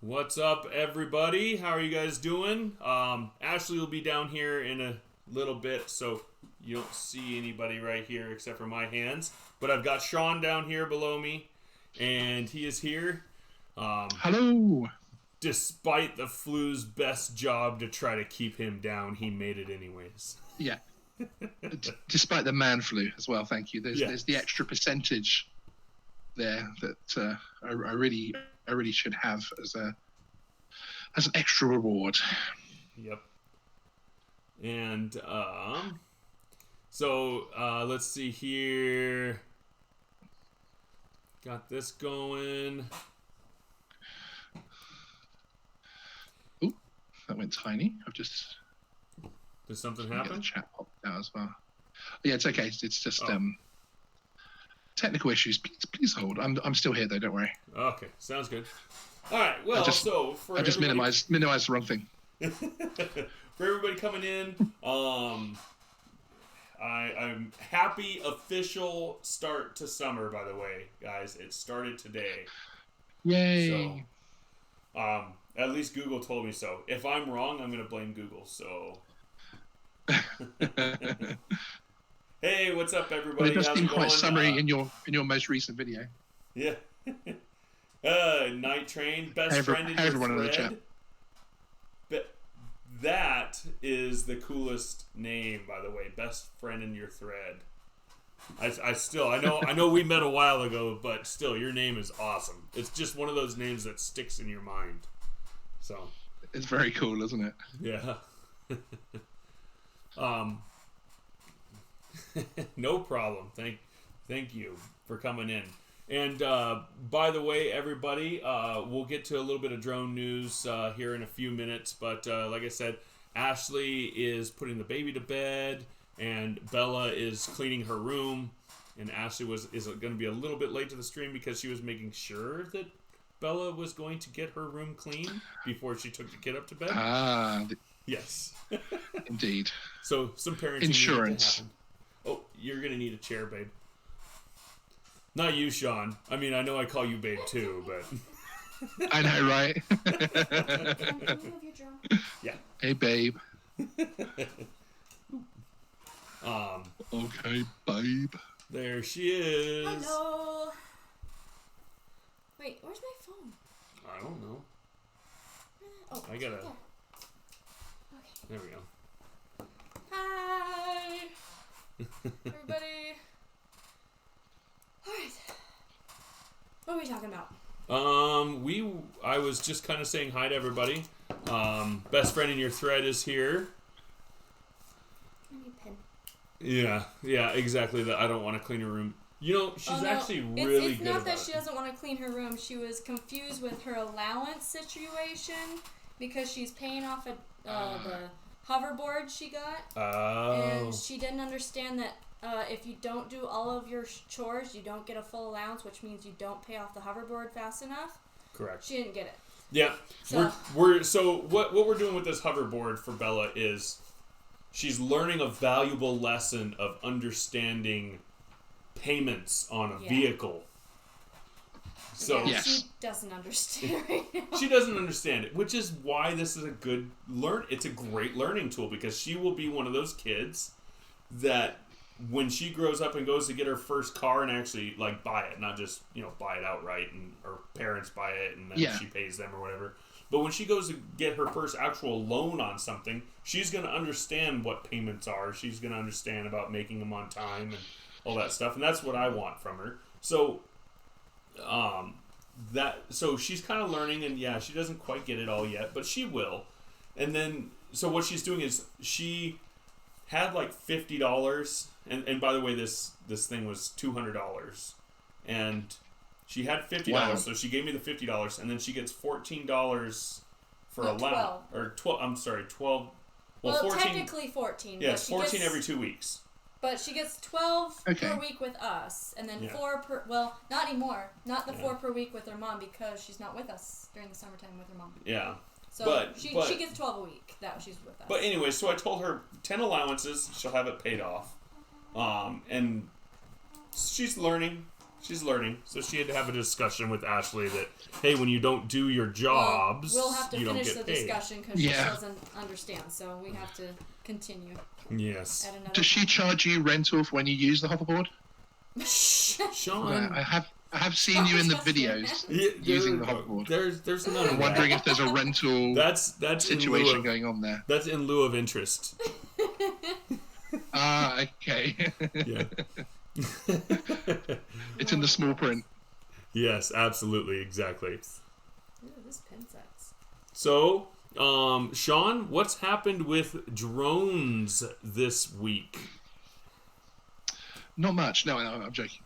What's up, everybody? How are you guys doing? Ashleigh will be down here in a little bit, so you don't see anybody right here except for my hands. But I've got Sean down here below me, and he is here. Hello. Despite the flu's best job to try to keep him down, he made it anyways. Yeah. Despite the man flu as well, thank you. There's the extra percentage there that I really should have as an extra reward. Yep. And so let's see here. Got this going. Ooh, that went tiny. Did something Get happen? the chat popped out as well. Yeah, it's okay. It's just technical issues. Please hold. I'm still here though. Don't worry. Okay, sounds good. All right. Well, I just minimized the wrong thing. For everybody coming in, I'm happy official start to summer. By the way, guys, it started today. Yay! So, at least Google told me so. If I'm wrong, I'm gonna blame Google. So. Hey, what's up, everybody? Well, it does seem quite summery in your most recent video. Yeah. Night Train, best friend in your everyone thread. In the chat. But that is the coolest name, by the way. Best friend in your thread. I know we met a while ago, but still, your name is awesome. It's just one of those names that sticks in your mind. So. It's very cool, isn't it? Yeah. No problem. Thank you for coming in. And by the way, everybody, we'll get to a little bit of drone news here in a few minutes. But like I said, Ashleigh is putting the baby to bed, and Bella is cleaning her room. And Ashleigh is going to be a little bit late to the stream because she was making sure that Bella was going to get her room clean before she took the kid up to bed. Yes. Indeed. So some parenting insurance. Oh, you're gonna need a chair, babe. Not you, Sean. I mean, I know I call you babe too, but I know, right? Can you move your drum? Yeah. Hey, babe. Okay, babe. There she is. Hello. Wait, where's my phone? I don't know. Oh, I gotta. Okay. There we go. Hi, everybody. All right. What are we talking about? I was just kind of saying hi to everybody. Best friend in your thread is here. I need a pen. Yeah, exactly. That I don't want to clean her room. You know, she's actually really good about it. It's not that she doesn't want to clean her room. She was confused with her allowance situation because she's paying off the hoverboard she got. Oh. And she didn't understand that if you don't do all of your chores, you don't get a full allowance, which means you don't pay off the hoverboard fast enough. Correct. She didn't get it. Yeah. So what we're doing with this hoverboard for Bella is she's learning a valuable lesson of understanding payments on a vehicle. So yeah, she doesn't understand right now. She doesn't understand it, which is why this is a good it's a great learning tool, because she will be one of those kids that when she grows up and goes to get her first car and actually like buy it, not just, buy it outright and her parents buy it and then she pays them or whatever. But when she goes to get her first actual loan on something, she's going to understand what payments are. She's going to understand about making them on time and all that stuff. And that's what I want from her. So so she's kind of learning, and yeah, she doesn't quite get it all yet, but she will. And then, so what she's doing is she had like $50, and by the way, this thing was $200, and she had $50, wow. So she gave me the $50, and then she gets $14 for allowance, or 12. I'm sorry, 12. Well, 14, technically 14. Yes, 14 every 2 weeks. But she gets 12 per week with us, and then 4 per... Well, not anymore. Not the 4 per week with her mom, because she's not with us during the summertime with her mom. Yeah. So she gets 12 a week that she's with us. But anyway, so I told her 10 allowances, she'll have it paid off. And she's learning. She's learning, so she had to have a discussion with Ashleigh that, hey, when you don't do your jobs, we'll have to you don't finish get the paid. discussion because she doesn't understand, so we have to continue. Yes. At another Does she charge you rental for when you use the hoverboard? Sean, I have seen you in the videos using the hoverboard. There's none of I'm wondering that. if there's a rental That's situation going on there. That's in lieu of interest. Okay. Yeah. It's in the small print. Yes, absolutely, exactly. Ooh, this pen sucks. So, Sean, what's happened with drones this week? Not much. No, I'm joking.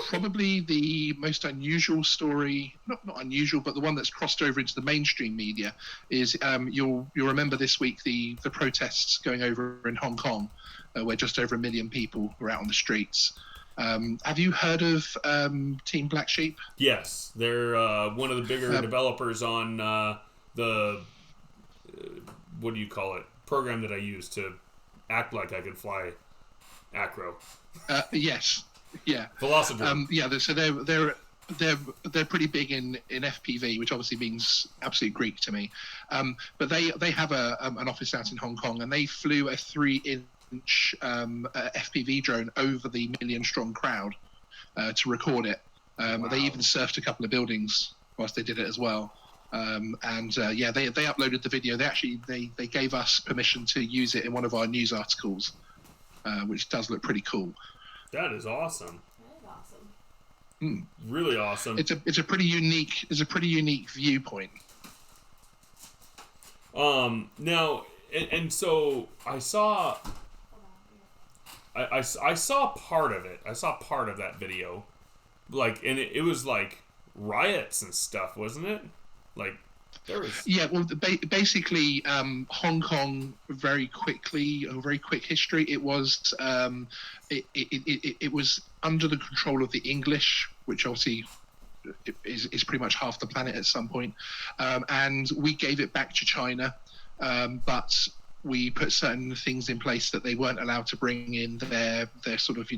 Probably the most unusual story, not unusual, but the one that's crossed over into the mainstream media is you'll remember this week the protests going over in Hong Kong, where just over 1 million people were out on the streets. Have you heard of Team Black Sheep? Yes, they're one of the bigger developers on the what do you call it? Program that I use to act like I could fly acro. Yes, yeah. Velocity. Yeah, so they're pretty big in FPV, which obviously means absolute Greek to me. But they have an office out in Hong Kong, and they flew a 3-inch FPV drone over the 1 million strong crowd to record it. Wow. They even surfed a couple of buildings whilst they did it as well. They uploaded the video. They gave us permission to use it in one of our news articles, which does look pretty cool. That is awesome. That is awesome. Really awesome. It's a pretty unique viewpoint. Now and so I saw I saw part of it. I saw part of that video. Like, and it was like riots and stuff, wasn't it? Like, there was... Yeah, well, basically, Hong Kong, very quick history. It was it was under the control of the English, which obviously is pretty much half the planet at some point. And we gave it back to China, but we put certain things in place that they weren't allowed to bring in their sort of,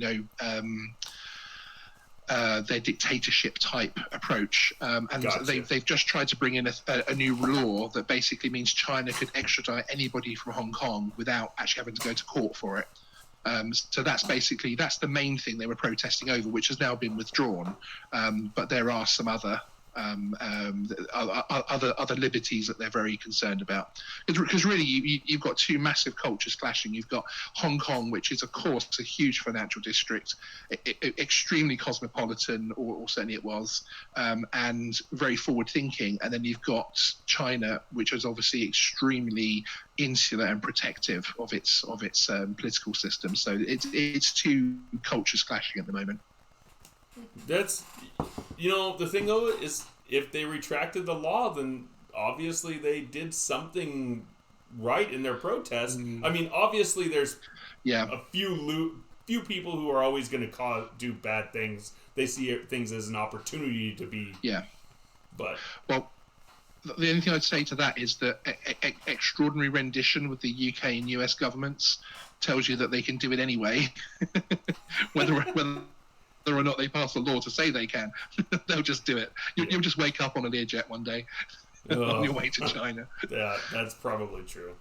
their dictatorship type approach, and Gotcha. they've just tried to bring in a new law that basically means China could extradite anybody from Hong Kong without actually having to go to court for it. So that's the main thing they were protesting over, which has now been withdrawn. But there are some other liberties that they're very concerned about, because really you've got two massive cultures clashing. You've got Hong Kong, which is of course a huge financial district, extremely cosmopolitan, or certainly it was, and very forward thinking, and then you've got China, which is obviously extremely insular and protective of its political system. So it's two cultures clashing at the moment. That's, the thing though is, if they retracted the law, then obviously they did something right in their protest. I mean, obviously there's a few people who are always going to do bad things. They see things as an opportunity to be. Yeah. But well, the only thing I'd say to that is that extraordinary rendition with the UK and US governments tells you that they can do it anyway, whether or not they pass a law to say they can. They'll just do it. You'll just wake up on a Learjet one day on your way to China. Yeah, that's probably true.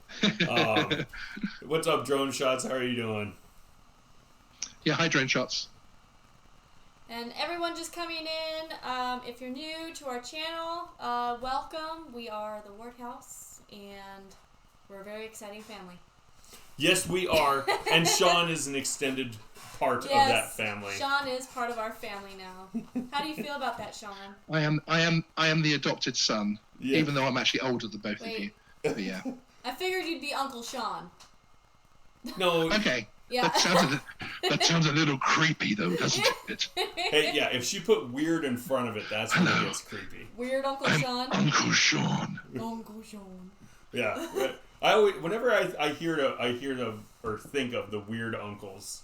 What's up, Drone Shots? How are you doing? Yeah, hi, Drone Shots. And everyone just coming in, if you're new to our channel, welcome. We are the Ward House, and we're a very exciting family. Yes, we are. And Sean is an extended part of that family. Sean is part of our family now. How do you feel about that, Sean? I am the adopted son, even though I'm actually older than both of you. But yeah. I figured you'd be Uncle Sean. No. Okay. Yeah. That sounds a little creepy, though, doesn't it? Hey, yeah, if she put weird in front of it, that's when it gets creepy. Weird Uncle Sean? Uncle Sean. Uncle Sean. Yeah. I always, whenever I hear or think of the weird uncles,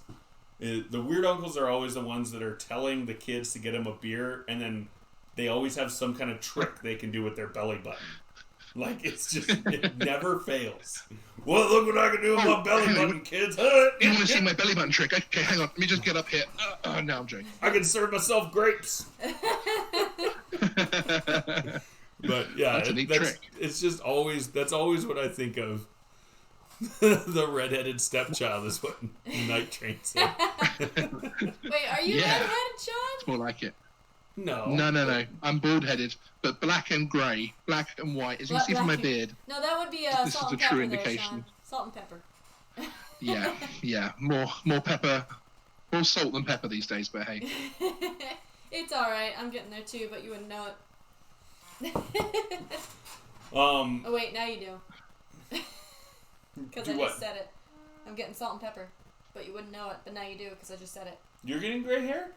the weird uncles are always the ones that are telling the kids to get them a beer, and then they always have some kind of trick they can do with their belly button. Like, it never fails. Well, look what I can do with my belly button, kids. You want to see my belly button trick? Okay, hang on. Let me just get up here. No, I'm joking. I can serve myself grapes. But yeah, that's a neat trick. It's just always, that's always what I think of. The redheaded stepchild is what Night Train said. Wait, are you redheaded, Sean? It's more like it. No. No. I'm bald-headed, but black and grey, black and white. As you can see from my beard. No, that would be this salt is a and pepper true indication. Sean. Salt and pepper. Yeah. More pepper, more salt than pepper these days. But hey, it's all right. I'm getting there too, but you wouldn't know it. Oh wait, now you do. Because I just said it. I'm getting salt and pepper, but you wouldn't know it. But now you do because I just said it. You're getting gray hair?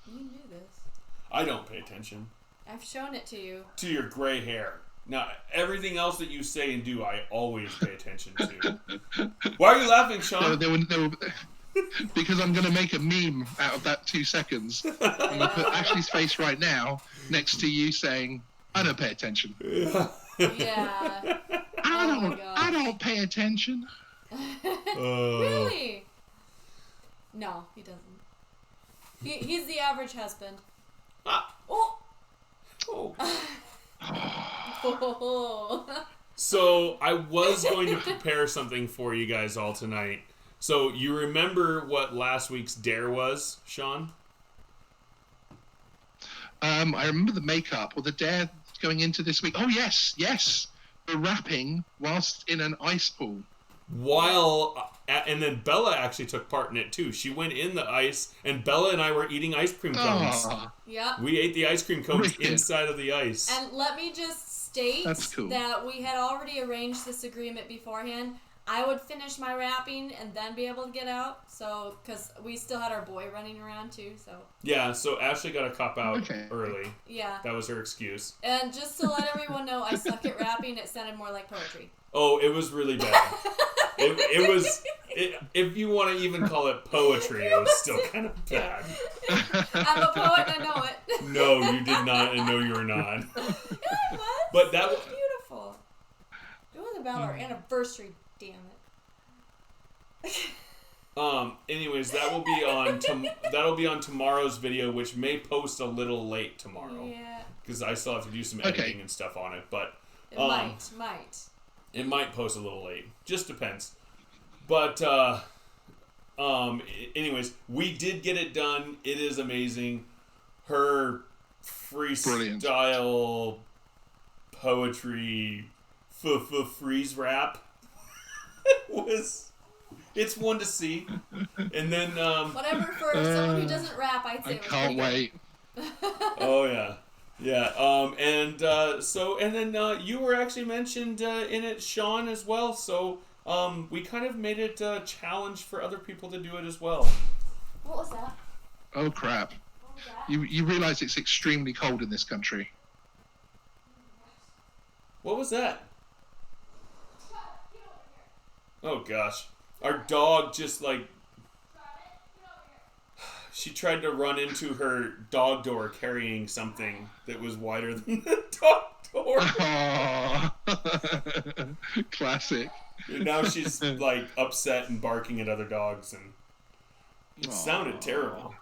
You knew this. I don't pay attention. I've shown it to you. To your gray hair. Now, everything else that you say and do, I always pay attention to. Why are you laughing, Sean? Because I'm going to make a meme out of that 2 seconds. I'm going to put Ashley's face right now next to you saying, I don't pay attention. Yeah. I don't pay attention. Really? No, he doesn't. He's the average husband. Oh. So I was going to prepare something for you guys all tonight. So you remember what last week's dare was, Sean? I remember the makeup or the dare going into this week. Oh yes, the rapping whilst in an ice pool. And then Bella actually took part in it too. She went in the ice, and Bella and I were eating ice cream cones. Yep. We ate the ice cream cones inside of the ice. And let me just state that we had already arranged this agreement beforehand. I would finish my rapping and then be able to get out. So, because we still had our boy running around too. So. Yeah. So Ashleigh got to cop out early. Yeah. That was her excuse. And just to let everyone know, I suck at rapping. It sounded more like poetry. Oh, it was really bad. It was. If you want to even call it poetry, it was still kind of bad. I'm a poet and I know it. No, you did not, and no, you're not. Yeah, it was. But that was beautiful. It was about our anniversary. Damn it. Anyways, that'll be on tomorrow's video, which may post a little late tomorrow. Yeah. Because I still have to do some editing and stuff on it, but it might. It might post a little late. Just depends. But anyways, we did get it done. It is amazing. Her freestyle poetry freeze rap it's one to see. And then whatever for someone who doesn't rap, I'd say I can't wait. Oh yeah. And then you were actually mentioned in it, Sean, as well. So we kind of made it a challenge for other people to do it as well. What was that? Oh crap! What was that? You realize it's extremely cold in this country. What was that? Oh gosh. Our dog just she tried to run into her dog door carrying something that was wider than the dog door. Oh. Classic. And now she's upset and barking at other dogs, and it sounded terrible.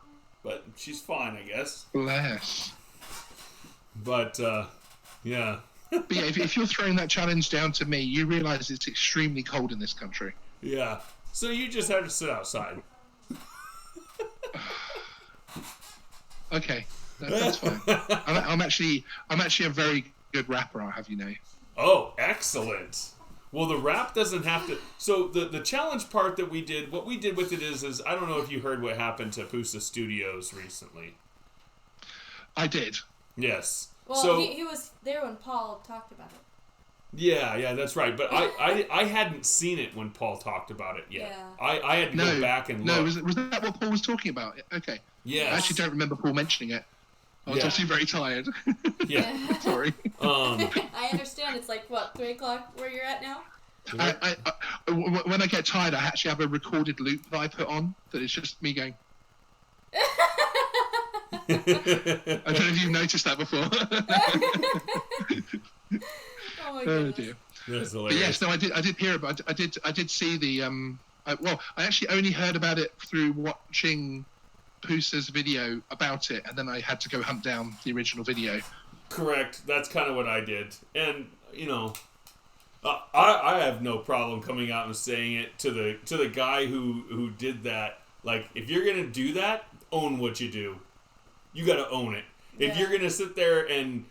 But she's fine, I guess. Bless. But yeah. But yeah, if you're throwing that challenge down to me, you realize it's extremely cold in this country. Yeah. So you just have to sit outside. Okay, that's fine. I'm actually a very good rapper, I'll have you know. Oh, excellent. Well, the rap doesn't have to. So the challenge part that we did, what we did with it is I don't know if you heard what happened to Pusa Studios recently. I did. Yes. Well, so, he was there when Paul talked about it. Yeah, that's right. But I hadn't seen it when Paul talked about it yet. Yeah. I had to go back and look. No, was that what Paul was talking about? Okay. Yeah. I actually don't remember Paul mentioning it. I was actually very tired. Yeah. Sorry. I understand. It's 3 o'clock where you're at now? When I get tired, I actually have a recorded loop that I put on that is just me going. I don't know if you've noticed that before. my Oh goodness. dear. That's But hilarious. yes, no, I did hear about. I did see the. Well, I actually only heard about it through watching Poosa's video about it, and then I had to go hunt down the original video. Correct. That's kind of what I did. And, you know, I have no problem coming out and saying it to the guy who did that. Like, if you're going to do that, own what you do. You got to own it. If you're going to sit there and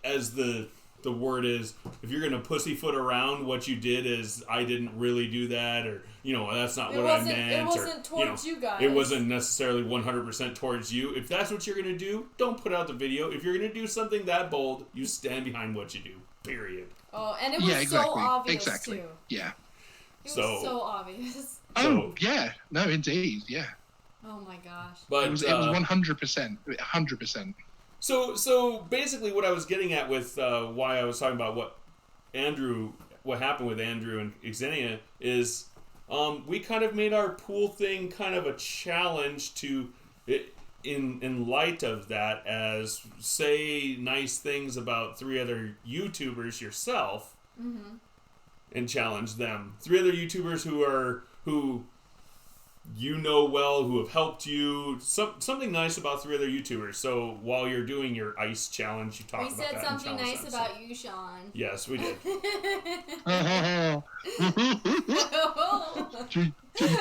as the word is, if you're going to pussyfoot around what you did as I didn't really do that, or, you know, that's not what I meant. It wasn't towards you guys. It wasn't necessarily 100% towards you. If that's what you're going to do, don't put out the video. If you're going to do something that bold, you stand behind what you do. Period. Oh, and it was so obvious, too. Yeah. It was so obvious. Oh, yeah. No, indeed. Yeah. Oh, my gosh. But it was 100%. 100%. So basically, what I was getting at with why I was talking about what happened with Andrew and Xenia is we kind of made our pool thing kind of a challenge to, in light of that, as say nice things about 3 other YouTubers yourself, and challenge them. 3 other YouTubers who you know well, who have helped you. Something nice about 3 other YouTubers. So while you're doing your ice challenge, you talk about that. We said something nice about you, Sean. Yes, we did.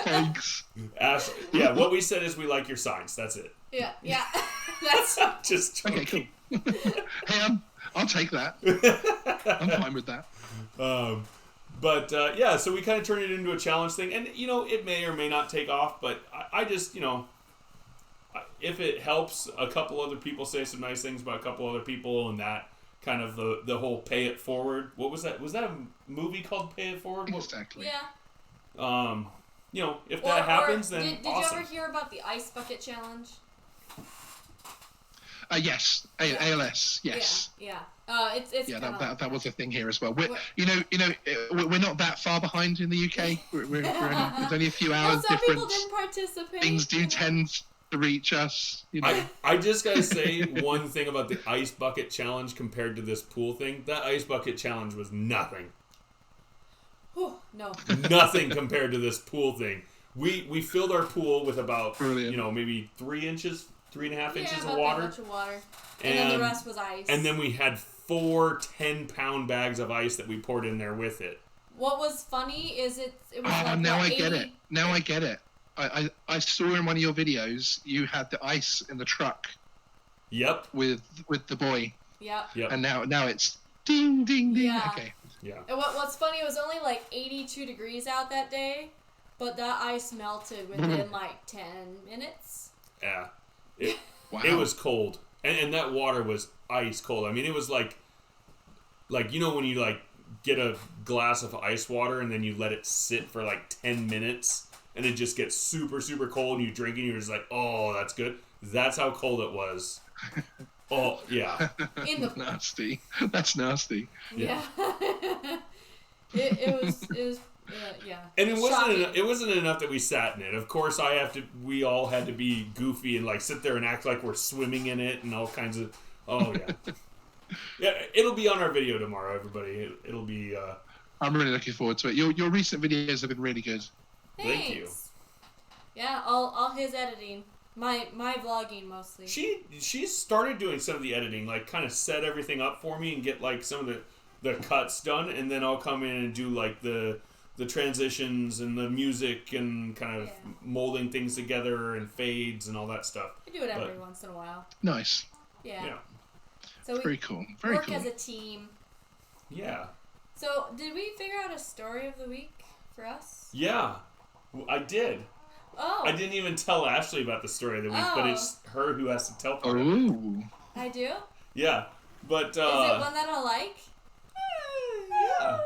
Thanks. Yeah, what we said is we like your signs. That's it. Yeah. That's just joking. Okay, cool. Hey, I'll take that. I'm fine with that. But yeah, so we kind of turned it into a challenge thing, and you know, it may or may not take off, but I just, you know, if it helps a couple other people say some nice things about a couple other people, and that kind of the whole pay it forward. What was that? Was that a movie called Pay It Forward? Exactly. Yeah. You know, if that happens, then did awesome. you ever hear about the ice bucket challenge? Yes, ALS. Yes. Yeah. It's that was a thing here as well. We're not that far behind in the UK. It's only a few hours some difference. people didn't participate. Things do tend to reach us. You know. I just gotta say one thing about the ice bucket challenge compared to this pool thing. That ice bucket challenge was nothing. Whew, no. Nothing compared to this pool thing. We filled our pool with about maybe 3 inches. 3.5 inches of water. That much of water. And then the rest was ice. And then we had 4 10-pound bags of ice that we poured in there with it. What was funny is it was like now I 80... get it. Now I get it. I saw in one of your videos you had the ice in the truck. Yep. With the boy. Yep. And now it's ding ding ding. Yeah. Okay. Yeah. And what's funny, it was only like 82 degrees out that day, but that ice melted within like 10 minutes. Yeah. Wow. It was cold, and that water was ice cold. I mean, it was like you know when you like get a glass of ice water and then you let it sit for like 10 minutes and it just gets super super cold and you drink it and you're just like, oh, that's good. That's how cold it was. Oh yeah. Nasty. That's nasty. Yeah. it was. Yeah. And it wasn't enough that we sat in it. Of course, we all had to be goofy and like sit there and act like we're swimming in it and all kinds of. Oh yeah. Yeah, it'll be on our video tomorrow, everybody. It'll be. I'm really looking forward to it. Your recent videos have been really good. Thanks. Thank you. Yeah, all his editing. My vlogging mostly. She started doing some of the editing, like kind of set everything up for me and get like some of the cuts done, and then I'll come in and do like the transitions and the music and kind of molding things together and fades and all that stuff. I do it every once in a while. Nice. Yeah. So very cool. Very work cool. as a team. Yeah. So did we figure out a story of the week for us? Yeah, I did. Oh. I didn't even tell Ashleigh about the story of the week, but it's her who has to tell for it. Ooh. I do? Yeah, but... Is it one that I like? Yeah.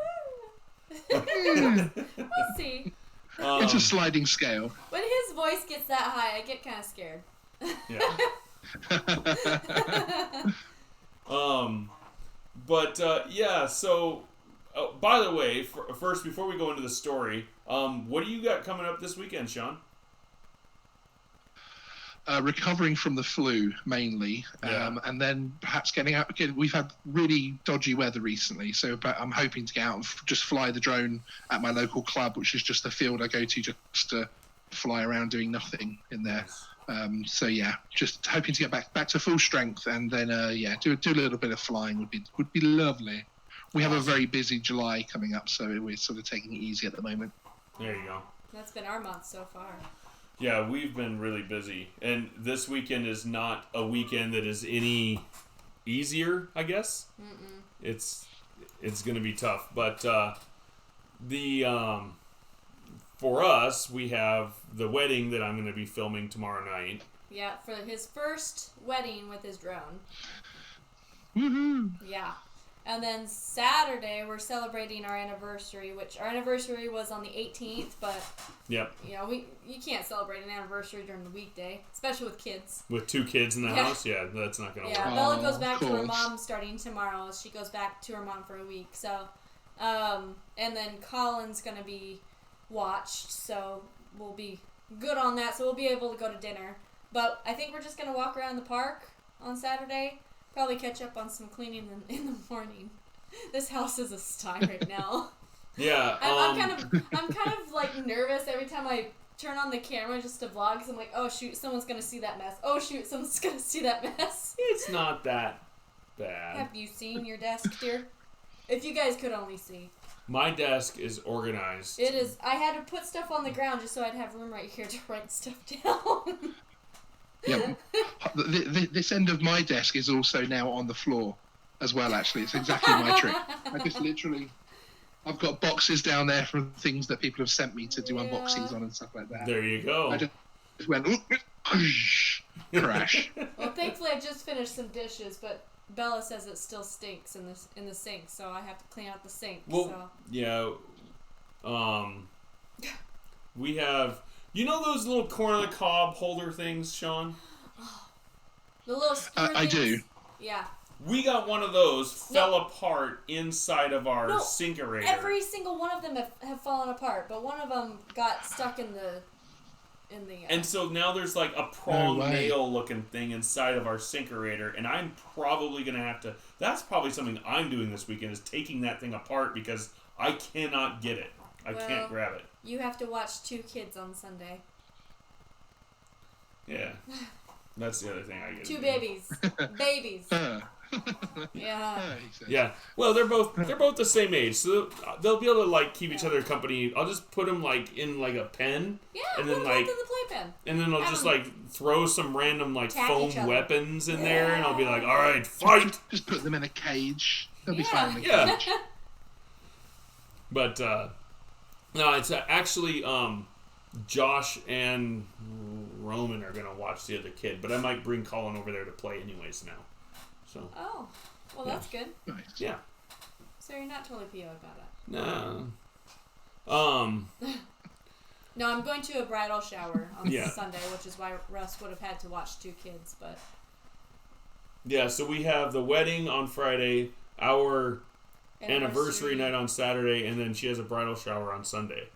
We'll see. It's a sliding scale. When his voice gets that high, I get kind of scared. Yeah. Yeah, so... by the way, first, before we go into the story, what do you got coming up this weekend, Sean? recovering from the flu mainly, and then perhaps getting out. We've had really dodgy weather recently, so I'm hoping to get out and just fly the drone at my local club, which is just a field I go to just to fly around doing nothing in there. So yeah, just hoping to get back to full strength, and then do a little bit of flying would be lovely. We have a very busy July coming up, so we're sort of taking it easy at the moment. There you go. That's been our month so far. Yeah, we've been really busy, and this weekend is not a weekend that is any easier, I guess. Mm-mm. It's going to be tough, but for us, we have the wedding that I'm going to be filming tomorrow night. Yeah, for his first wedding with his drone. Woohoo! Yeah. And then Saturday, we're celebrating our anniversary, which our anniversary was on the 18th, but yep. You can't celebrate an anniversary during the weekday, especially with kids. With 2 kids in the house? Yeah, that's not going to work. Yeah, Bella goes back to her mom starting tomorrow. She goes back to her mom for a week. So, and then Colin's going to be watched, so we'll be good on that. So we'll be able to go to dinner. But I think we're just going to walk around the park on Saturday. Probably catch up on some cleaning in the morning. This house is a sty right now. Yeah. I'm kind of like nervous every time I turn on the camera just to vlog, because I'm like, oh shoot, someone's gonna see that mess. Oh shoot, someone's gonna see that mess. It's not that bad. Have you seen your desk, dear? If you guys could only see. My desk is organized. It is. I had to put stuff on the ground just so I'd have room right here to write stuff down. Yeah, this end of my desk is also now on the floor as well, actually. It's exactly my trick. I've got boxes down there from things that people have sent me to do unboxings on and stuff like that. There you go. I just went, crash. Well, thankfully I just finished some dishes, but Bella says it still stinks in the sink, so I have to clean out the sink. Well, yeah, we have... You know those little corn on the cob holder things, Sean? The little I do. Yeah. We got one of those fell apart inside of our sinkerator. Every single one of them have fallen apart, but one of them got stuck in the. And so now there's like a prong nail looking thing inside of our sinkerator, and I'm probably gonna have to. That's probably something I'm doing this weekend, is taking that thing apart, because I cannot get it. I can't grab it. You have to watch 2 kids on Sunday. Yeah. That's the other thing I get. 2 babies. Babies. Yeah. Yeah. Well, they're both the same age, so they'll be able to like keep each other company. I'll just put them like in like a pen. Yeah. And then like in the playpen. And then I'll just like throw some random like foam weapons in there, and I'll be like, all right, fight. Just put them in a cage. They'll be fine in a cage. But no, it's actually Josh and Roman are gonna watch the other kid, but I might bring Colin over there to play anyways now. So. Oh, well, that's good. Nice. Yeah. So you're not totally PO about it. No. No, I'm going to a bridal shower on Sunday, which is why Russ would have had to watch 2 kids, but. Yeah, so we have the wedding on Friday, our anniversary night on Saturday, and then she has a bridal shower on Sunday.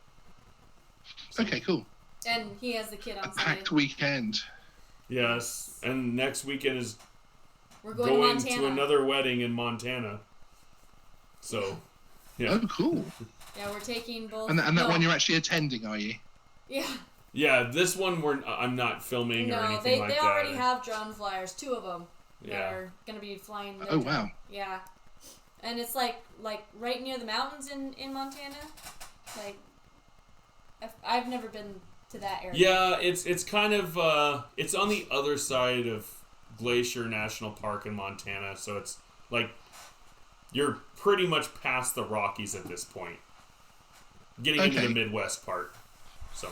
So. Okay, cool. And he has the kid on Sunday. Packed weekend. Yes, and next weekend is we're going to another wedding in Montana. So, yeah. Oh, cool. Yeah, we're taking both. And that one you're actually attending, are you? Yeah. Yeah, this one I'm not filming or anything like that. No, they already have drone flyers, 2 of them that are going to be flying. Oh, wow. Yeah. And it's like right near the mountains in Montana. Like, I've never been to that area. Yeah, it's kind of it's on the other side of Glacier National Park in Montana, so it's like you're pretty much past the Rockies at this point, getting into the Midwest part. So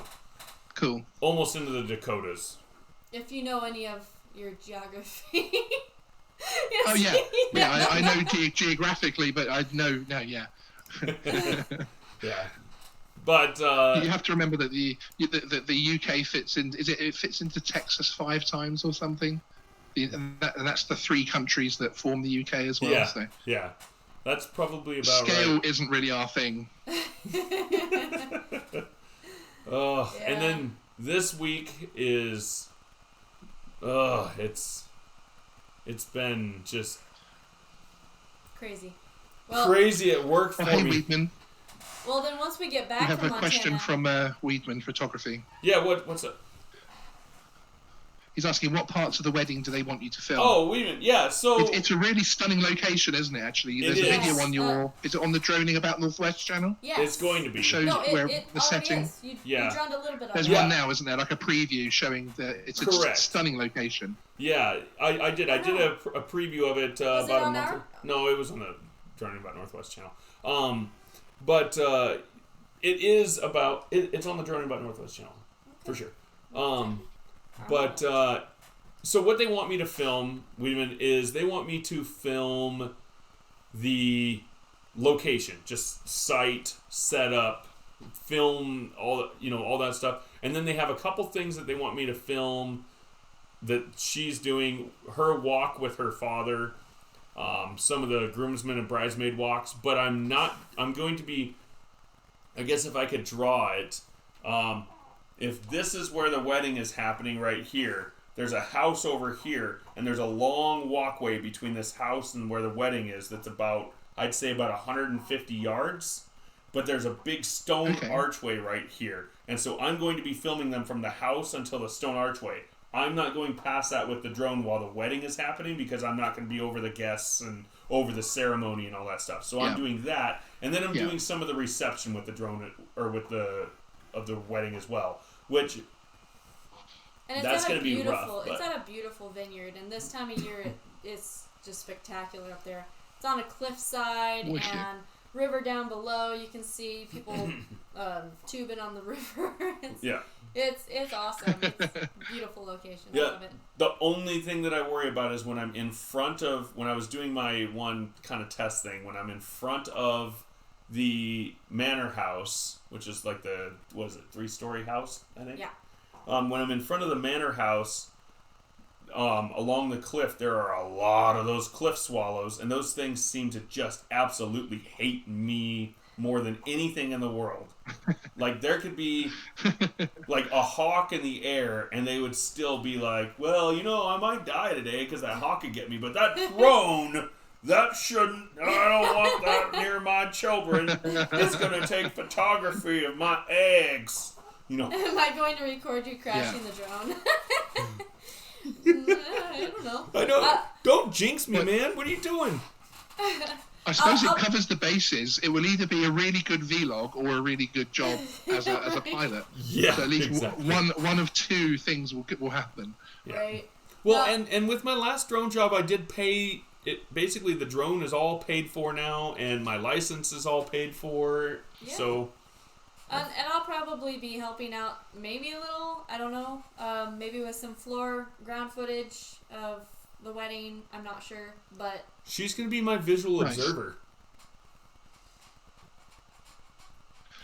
cool. Almost into the Dakotas. If you know any of your geography. Oh yeah, I know geographically, but I know yeah. Yeah. But you have to remember that the UK fits in. It fits into Texas 5 times or something, and that's the 3 countries that form the UK as well. Yeah, so. Yeah, that's probably about Scale right. isn't really our thing. And then this week is it's been just crazy. Crazy at work for hey, me. Weedman. Well, then once we get back We have from a question Montana, from Weedman Photography. Yeah, what's up? He's asking what parts of the wedding do they want you to film? Oh, yeah. So it's a really stunning location, isn't it? Actually, there's a video on your. Is it on the Droning About Northwest channel? yes. It's going to be. It shows where the setting. Is. You droned a little bit on There's it. one now, isn't there? Like a preview showing that it's a stunning location. Yeah, I did. I did a preview of it about a month. No, it was on the Droning About Northwest channel. But it is about. It's on the Droning About Northwest channel, for sure. But so what they want me to film, Weedman, is they want me to film the location, just site, setup, film all that stuff, and then they have a couple things that they want me to film that she's doing, her walk with her father, some of the groomsmen and bridesmaid walks, but I'm going to be, I guess if I could draw it, if this is where the wedding is happening right here, there's a house over here, and there's a long walkway between this house and where the wedding is that's about, I'd say about 150 yards, but there's a big stone archway right here. And so I'm going to be filming them from the house until the stone archway. I'm not going past that with the drone while the wedding is happening because I'm not going to be over the guests and over the ceremony and all that stuff. So I'm doing that, and then I'm doing some of the reception with the drone or with the wedding as well, which that's going to be rough. It's at a beautiful vineyard, and this time of year it's just spectacular up there. It's on a cliffside and river down below. You can see people tubing on the river. It's awesome. It's a beautiful location. I love it. The only thing that I worry about is when I'm in front of, when I was doing my one kind of test thing, when I'm in front of the manor house, which is like the, what is it, 3-story house, I think? Yeah. When I'm in front of the manor house, along the cliff, there are a lot of those cliff swallows, and those things seem to just absolutely hate me more than anything in the world. Like, there could be, like, a hawk in the air, and they would still be like, well, I might die today because that hawk could get me, but that drone... That shouldn't. I don't want that near my children. It's going to take photography of my eggs. Am I going to record you crashing the drone? I don't know. I know. Don't jinx me, man. What are you doing? I suppose it covers the bases. It will either be a really good vlog or a really good job as a pilot. Yeah, so at least one of two things will happen. Yeah. Right. Well, and with my last drone job, I did pay. Basically, the drone is all paid for now, and my license is all paid for. Yeah. So, and I'll probably be helping out, maybe a little. I don't know. Maybe with some ground footage of the wedding. I'm not sure, but she's gonna be my visual observer.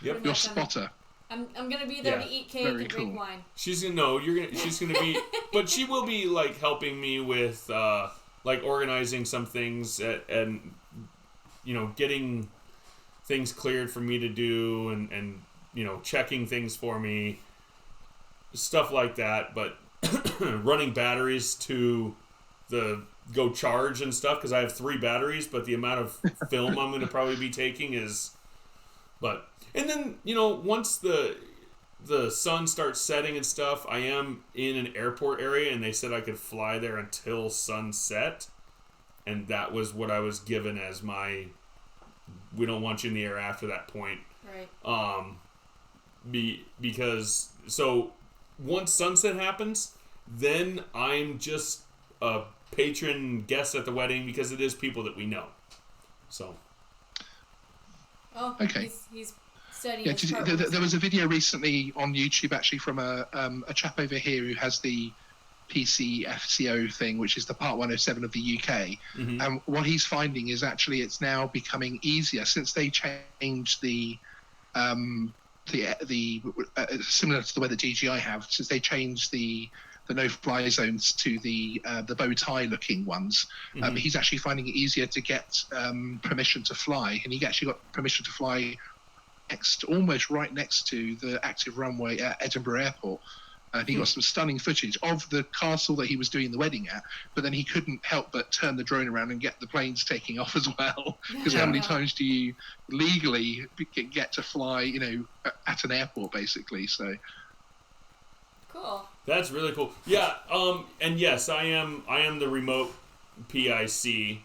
Yep. Your spotter. I'm gonna be there to eat cake and drink wine. She's gonna be, but she will be like helping me with. Like organizing some things and getting things cleared for me to do and checking things for me, stuff like that. But running batteries to go charge and stuff because I have 3 batteries, but the amount of film I'm going to probably be taking is, and then once the sun starts setting and stuff, I am in an airport area, and they said I could fly there until sunset, and that was what I was given as my, we don't want you in the air after that point. Right. Because, so, once sunset happens, then I'm just a patron guest at the wedding, because it is people that we know. So. Oh, okay. He's Yeah, there was a video recently on YouTube actually from a chap over here who has the PCFCO thing, which is the Part 107 of the UK. Mm-hmm. And what he's finding is actually it's now becoming easier since they changed the similar to the way the DJI have, since they changed the no-fly zones to the bow tie looking ones. Mm-hmm. He's actually finding it easier to get permission to fly, and he actually got permission to fly almost right next to the active runway at Edinburgh Airport. And he got some stunning footage of the castle that he was doing the wedding at, but then he couldn't help but turn the drone around and get the planes taking off as well. Because how many times do you legally get to fly, at an airport, basically? So cool. That's really cool. Yeah. And yes, I am the remote PIC,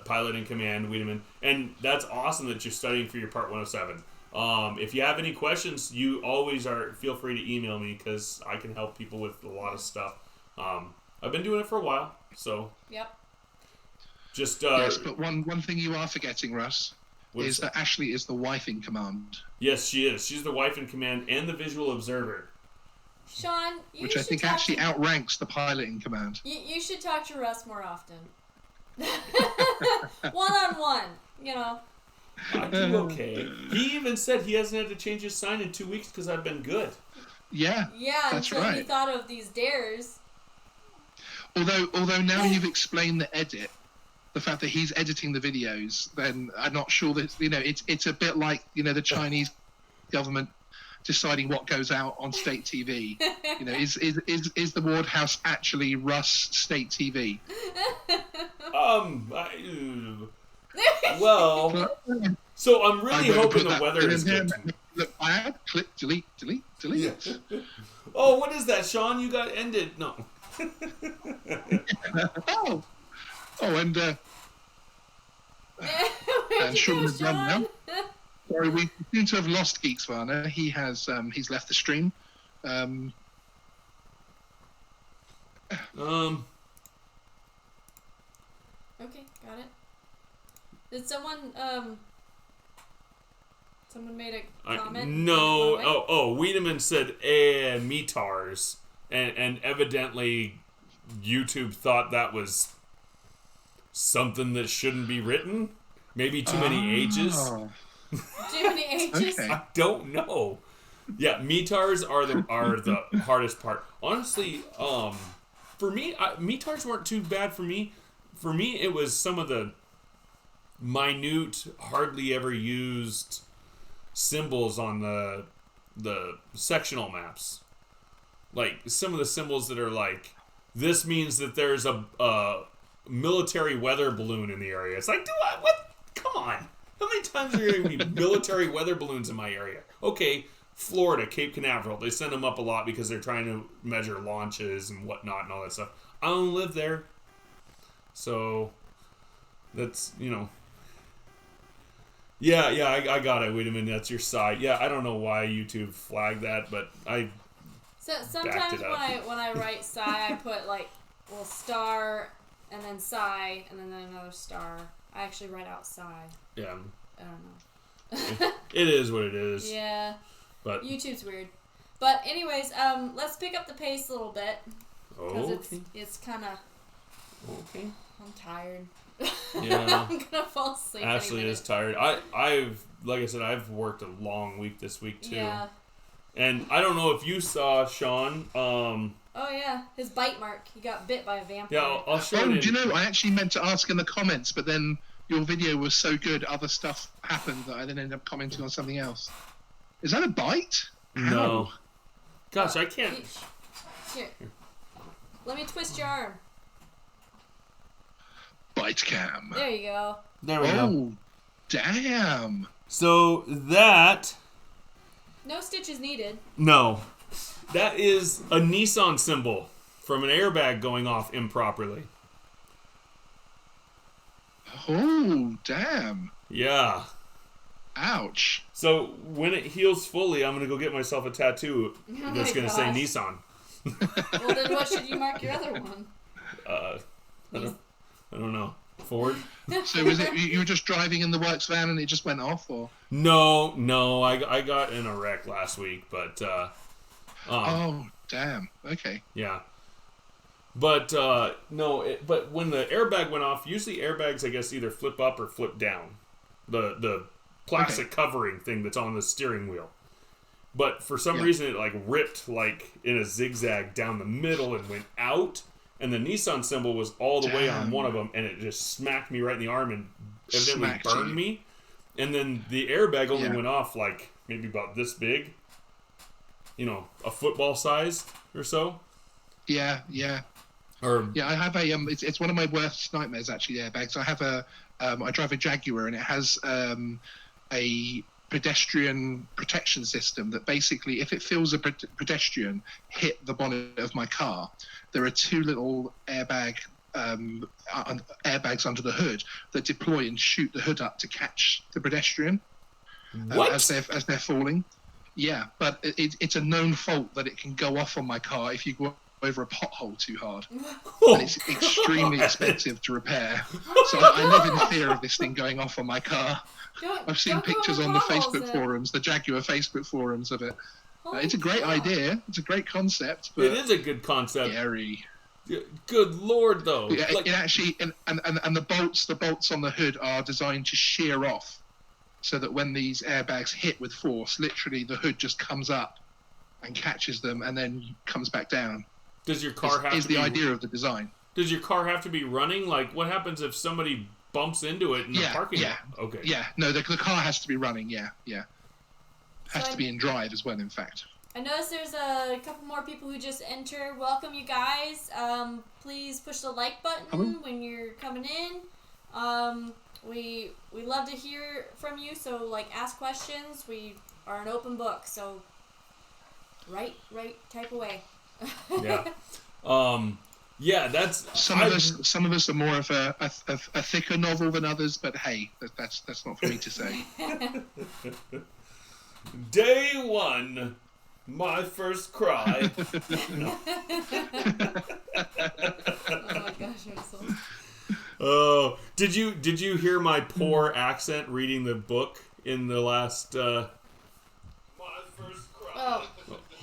pilot in command, Wiedemann, and that's awesome that you're studying for your Part 107. If you have any questions, you always feel free to email me because I can help people with a lot of stuff. I've been doing it for a while, so. Yep. Just yes, but one thing you are forgetting, Russ, is that Ashleigh is the wife in command. Yes, she is. She's the wife in command and the visual observer. Sean, which I think actually outranks the pilot in command. You should talk to Russ more often. One-on-one, I do okay. He even said he hasn't had to change his sign in 2 weeks because I've been good. Yeah, that's until right. he thought of these dares. Although now you've explained the edit, the fact that he's editing the videos, then I'm not sure that it's a bit like the Chinese government deciding what goes out on state TV. Is the Ward House actually Russ state TV? Well, so I'm really hoping the weather is good. Look bad. Click, delete. Yeah. Oh, what is that, Sean? You got ended. No. And Sean is done now. Sorry, we seem to have lost Geeksvana. He has he's left the stream. Okay, got it. Did someone made a comment? No. Oh, Wiedemann said metars, and evidently YouTube thought that was something that shouldn't be written. Maybe too many H's. Too many H's? Okay. I don't know. Yeah, metars are the hardest part. Honestly, for me, metars weren't too bad for me. For me, it was some of the minute, hardly ever used symbols on the sectional maps. Like some of the symbols that are like, this means that there's a military weather balloon in the area. It's like, what? Come on. How many times are there going to be military weather balloons in my area? Okay, Florida, Cape Canaveral. They send them up a lot because they're trying to measure launches and whatnot and all that stuff. I don't live there. So, that's, Yeah, I got it. Wait a minute, that's your side. Yeah, I don't know why YouTube flagged that, but sometimes when I write psi, I put star and then psi and then another star. I actually write out psi. Yeah. I don't know. It is what it is. Yeah. But YouTube's weird. But anyways, let's pick up the pace a little bit. Because it's kind of... Okay. I'm tired. Yeah. I'm gonna fall asleep. Ashleigh is tired. Like I said, I've worked a long week this week too. Yeah. And I don't know if you saw Sean. Oh yeah, his bite mark. He got bit by a vampire. Yeah, I'll show you. Do you know? I actually meant to ask in the comments, but then your video was so good, other stuff happened that I then ended up commenting on something else. Is that a bite? No. Ow. Gosh, I can't. Here. Let me twist your arm. Bite cam. There you go. There we go. Oh, damn. So that... No stitches needed. No. That is a Nissan symbol from an airbag going off improperly. Oh, damn. Yeah. Ouch. So when it heals fully, I'm going to go get myself a tattoo that's going to say Nissan. Well, then what should you mark your other one? I don't know. Ford? So was it you were just driving in the works van and it just went off, or? No. I got in a wreck last week, but oh, damn. Okay. Yeah. But no. But when the airbag went off, usually airbags, I guess, either flip up or flip down. The plastic covering thing that's on the steering wheel. But for some reason, it ripped in a zigzag down the middle and went out. And the Nissan symbol was all the way on one of them, and it just smacked me right in the arm and evidently burned me. And then the airbag only went off maybe about this big. a football size or so. Yeah. Or I have a it's one of my worst nightmares actually. Airbags. I have I drive a Jaguar and it has a pedestrian protection system that basically, if it feels a pedestrian hit the bonnet of my car, there are two little airbags under the hood that deploy and shoot the hood up to catch the pedestrian as they're falling. Yeah, but it's a known fault that it can go off on my car if you go over a pothole too hard, and it's extremely expensive to repair. So I live in fear of this thing going off on my car. I've seen pictures on the Facebook forums, the Jaguar Facebook forums of it. It's a great idea. It's a great concept. But it is a good concept. Scary. Good Lord, though. Yeah, it actually, and the bolts on the hood are designed to shear off, so that when these airbags hit with force, literally the hood just comes up and catches them, and then comes back down. Does your car have to be? Is the idea of the design. Does your car have to be running? Like, what happens if somebody bumps into it in the parking lot? Okay. Yeah. No, the car has to be running. Yeah. Has to be in drive as well, in fact. I noticed there's a couple more people who just entered. Welcome, you guys. Please push the like button when you're coming in. We love to hear from you, so ask questions. We are an open book, so write, type away. Yeah. That's some of us are more of a thicker novel than others, but hey, that's not for me to say. Day one, my first cry. Oh my gosh, Russell. Oh, did you hear my poor accent reading the book in the last? My first cry.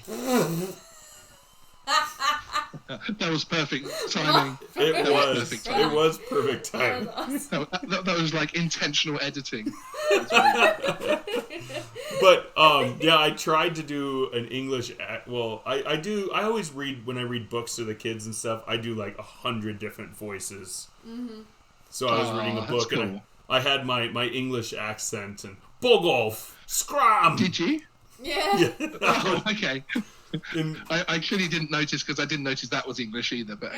Oh. That was perfect timing. It was perfect timing. Awesome. That was like intentional editing. But I tried to do an English. I always read when I read books to the kids and stuff. I do 100 different voices. Mm-hmm. So I was reading a book and I had my English accent and Bogolf Scram. Did you? Yeah. Oh, okay. I actually didn't notice because I didn't notice that was English either. But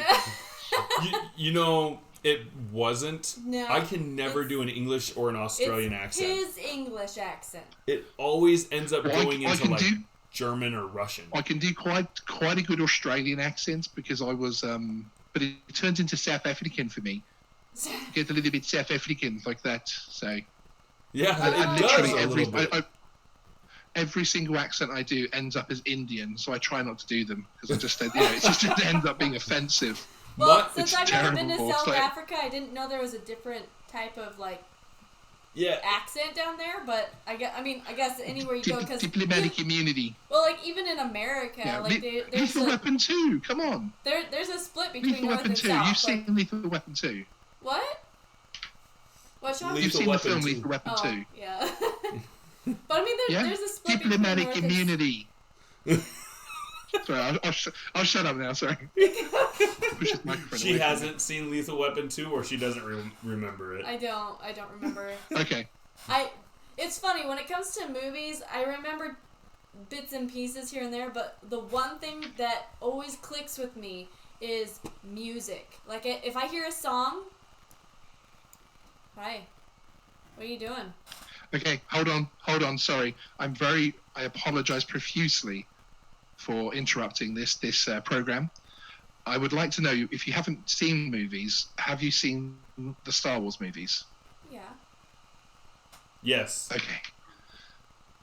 it wasn't. No, I can never do an English or an Australian accent. His English accent. It always ends up going into German or Russian. I can do quite a good Australian accent because I was, but it turns into South African for me. Get a little bit South African like that. So yeah, and literally every single accent I do ends up as Indian, so I try not to do them because I just, it ends up being offensive. Well, since I've never been to South Africa, I didn't know there was a different type of accent down there. But I guess anywhere you go, because diplomatic immunity. Well, even in America, there's Lethal Weapon 2. Come on. There's a split between Lethal North Weapon and 2. South. You've seen Lethal Weapon 2. What? What, Sean? You've seen the film Lethal Weapon 2. Yeah. But there's a split diplomatic between immunity. Sorry, I'll shut up now. Sorry. Push his microphone she hasn't seen Lethal Weapon 2, or she doesn't remember it. I don't remember it. Okay. It's funny when it comes to movies. I remember bits and pieces here and there, but the one thing that always clicks with me is music. If I hear a song. Hi. What are you doing? Okay, hold on. Sorry, I apologize profusely for interrupting this program. I would like to know, if you haven't seen movies, have you seen the Star Wars movies? Yeah. Yes. Okay.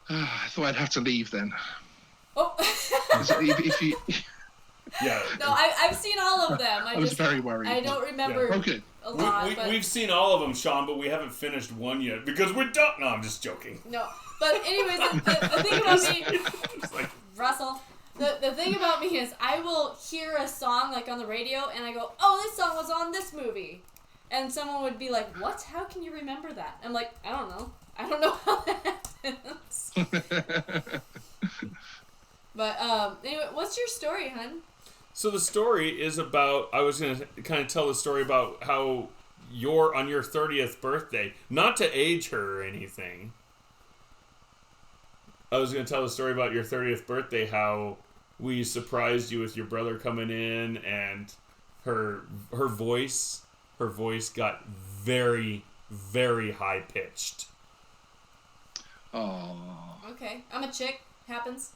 I thought I'd have to leave then. Oh. if you. Yeah. No, I've seen all of them. I was very worried. I don't remember a lot. We've seen all of them, Sean, but we haven't finished one yet because we're done. No, I'm just joking. No, but anyways, the thing about me, Russell, the thing about me is I will hear a song on the radio and I go, oh, this song was on this movie. And someone would be like, what? How can you remember that? I'm like, I don't know. I don't know how that happens. But anyway, what's your story, hun? So the story is about, I was going to kind of tell the story about how you're on your 30th birthday, not to age her or anything. I was going to tell the story about your 30th birthday, how we surprised you with your brother coming in, and her voice got very, very high pitched. Oh. Okay, I'm a chick. Happens.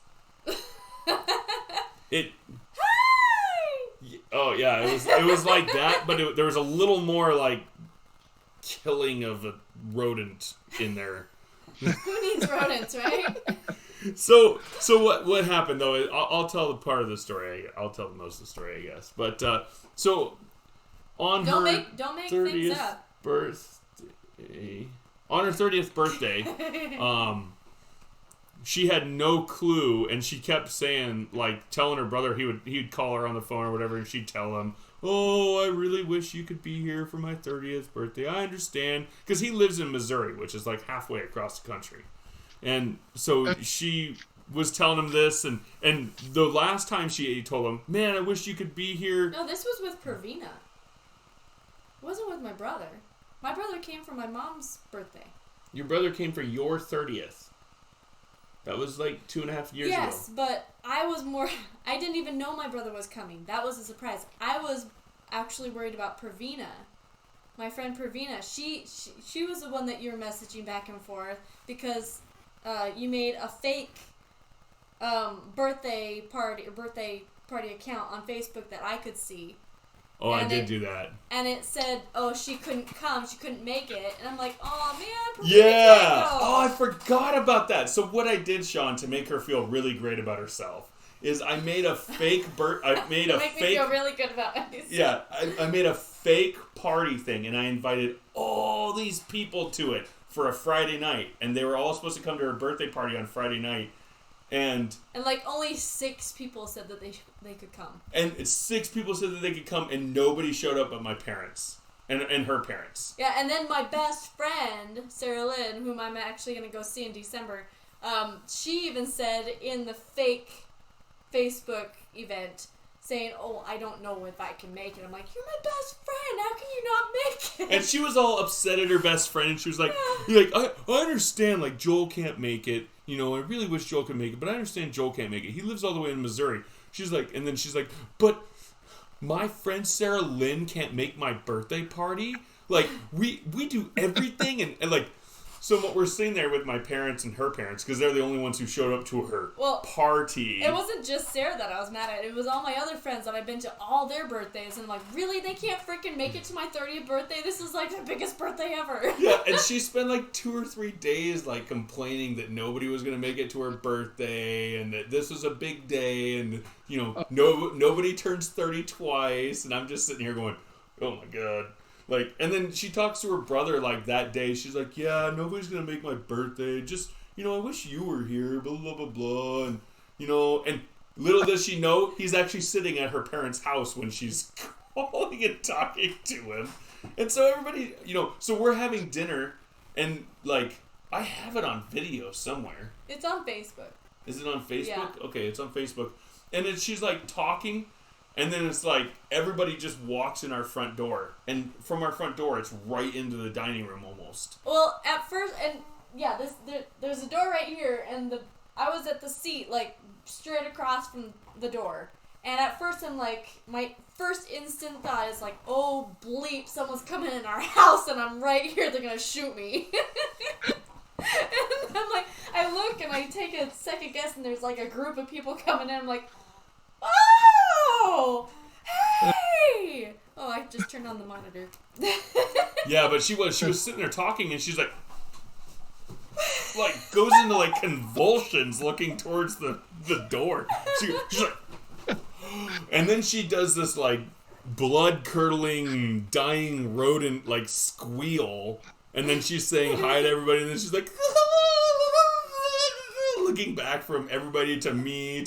It. Hi! Oh yeah, it was like that, but there was a little more like killing of a rodent in there. Who needs rodents, right? So what happened though? I'll tell the part of the story. I'll tell most of the story, I guess. But so on don't her make 30th things up. birthday, on her 30th birthday, she had no clue, and she kept saying, like, telling her brother he'd call her on the phone or whatever, and she'd tell him, "Oh, I really wish you could be here for my 30th birthday. I understand," because he lives in Missouri, which is like halfway across the country. And so she was telling him this, and the last time she told him, "Man, I wish you could be here." No, this was with Pravina. It wasn't with my brother. My brother came for my mom's birthday. Your brother came for your 30th. That was like 2.5 years ago. Yes, but I didn't even know my brother was coming. That was a surprise. I was actually worried about Pravina. My friend Pravina. She was the one that you were messaging back and forth because you made a fake birthday party account on Facebook that I could see. Oh, and I did do that. And it said, "Oh, she couldn't come. She couldn't make it." And I'm like, "Oh man, yeah. Oh, I forgot about that. So what I did, Sean, to make her feel really great about herself, is I made a fake me feel really good about myself. Yeah, I made a fake party thing, and I invited all these people to it for a Friday night, and they were all supposed to come to her birthday party on Friday night. And like only 6 people said that they could come. And 6 people said that they could come, and nobody showed up but my parents and her parents. Yeah, and then my best friend Sarah Lynn, whom I'm actually going to go see in December, she even said in the fake Facebook event, saying, "Oh, I don't know if I can make it." I'm like, "You're my best friend. How can you not make it?" And she was all upset at her best friend, and she was like, I understand, like, Joel can't make it. You know, I really wish Joel could make it, but I understand Joel can't make it. He lives all the way in Missouri. She's like, and then she's like, "But my friend Sarah Lynn can't make my birthday party. Like, we do everything," and like, so what we're sitting there with my parents and her parents, because they're the only ones who showed up to her party. It wasn't just Sarah that I was mad at. It was all my other friends that I've been to all their birthdays. And I'm like, really? They can't freaking make it to my 30th birthday? This is like the biggest birthday ever. Yeah, and she spent like 2 or 3 days like complaining that nobody was going to make it to her birthday and that this was a big day and, you know, nobody turns 30 twice. And I'm just sitting here going, oh my God. Like, and then she talks to her brother, like, that day. She's like, "Yeah, nobody's going to make my birthday. Just, you know, I wish you were here, blah, blah, blah, blah." And, you know, and little does she know, he's actually sitting at her parents' house when she's calling and talking to him. And so everybody, you know, so we're having dinner, and, like, I have it on video somewhere. It's on Facebook. Is it on Facebook? Yeah. Okay, it's on Facebook. And then she's, like, talking. And then it's like everybody just walks in our front door, and from our front door, it's right into the dining room almost. Well, at first, and yeah, there's a door right here, and I was at the seat like straight across from the door. And at first, I'm like, my first instant thought is like, "Oh bleep, someone's coming in our house, and I'm right here. They're gonna shoot me." And I'm like, I look and I take a second guess, and there's like a group of people coming in. I'm like, "Oh, hey!" Oh, I just turned on the monitor. Yeah, but she was sitting there talking, and she's like goes into like convulsions, looking towards the door. She's like, and then she does this like blood curdling, dying rodent like squeal, and then she's saying hi to everybody, and then she's like. Looking back from everybody to me,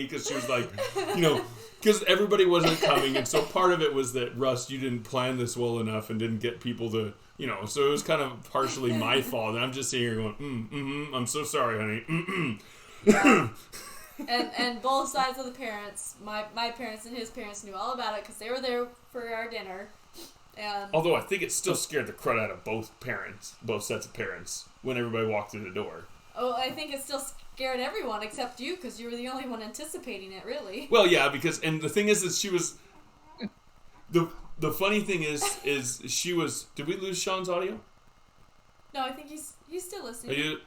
because she was like, you know, because everybody wasn't coming, and so part of it was that, Russ, you didn't plan this well enough and didn't get people to, you know, so it was kind of partially my fault, and I'm just sitting here going, I'm so sorry, honey, And both sides of the parents, my parents and his parents knew all about it because they were there for our dinner. And although I think it still scared the crud out of both sets of parents, when everybody walked through the door. Oh, I think it still scared everyone except you because you were the only one anticipating it, really. Well, yeah, because and the thing is that she was the funny thing is she was. Did we lose Sean's audio? No, I think he's still listening. Are you?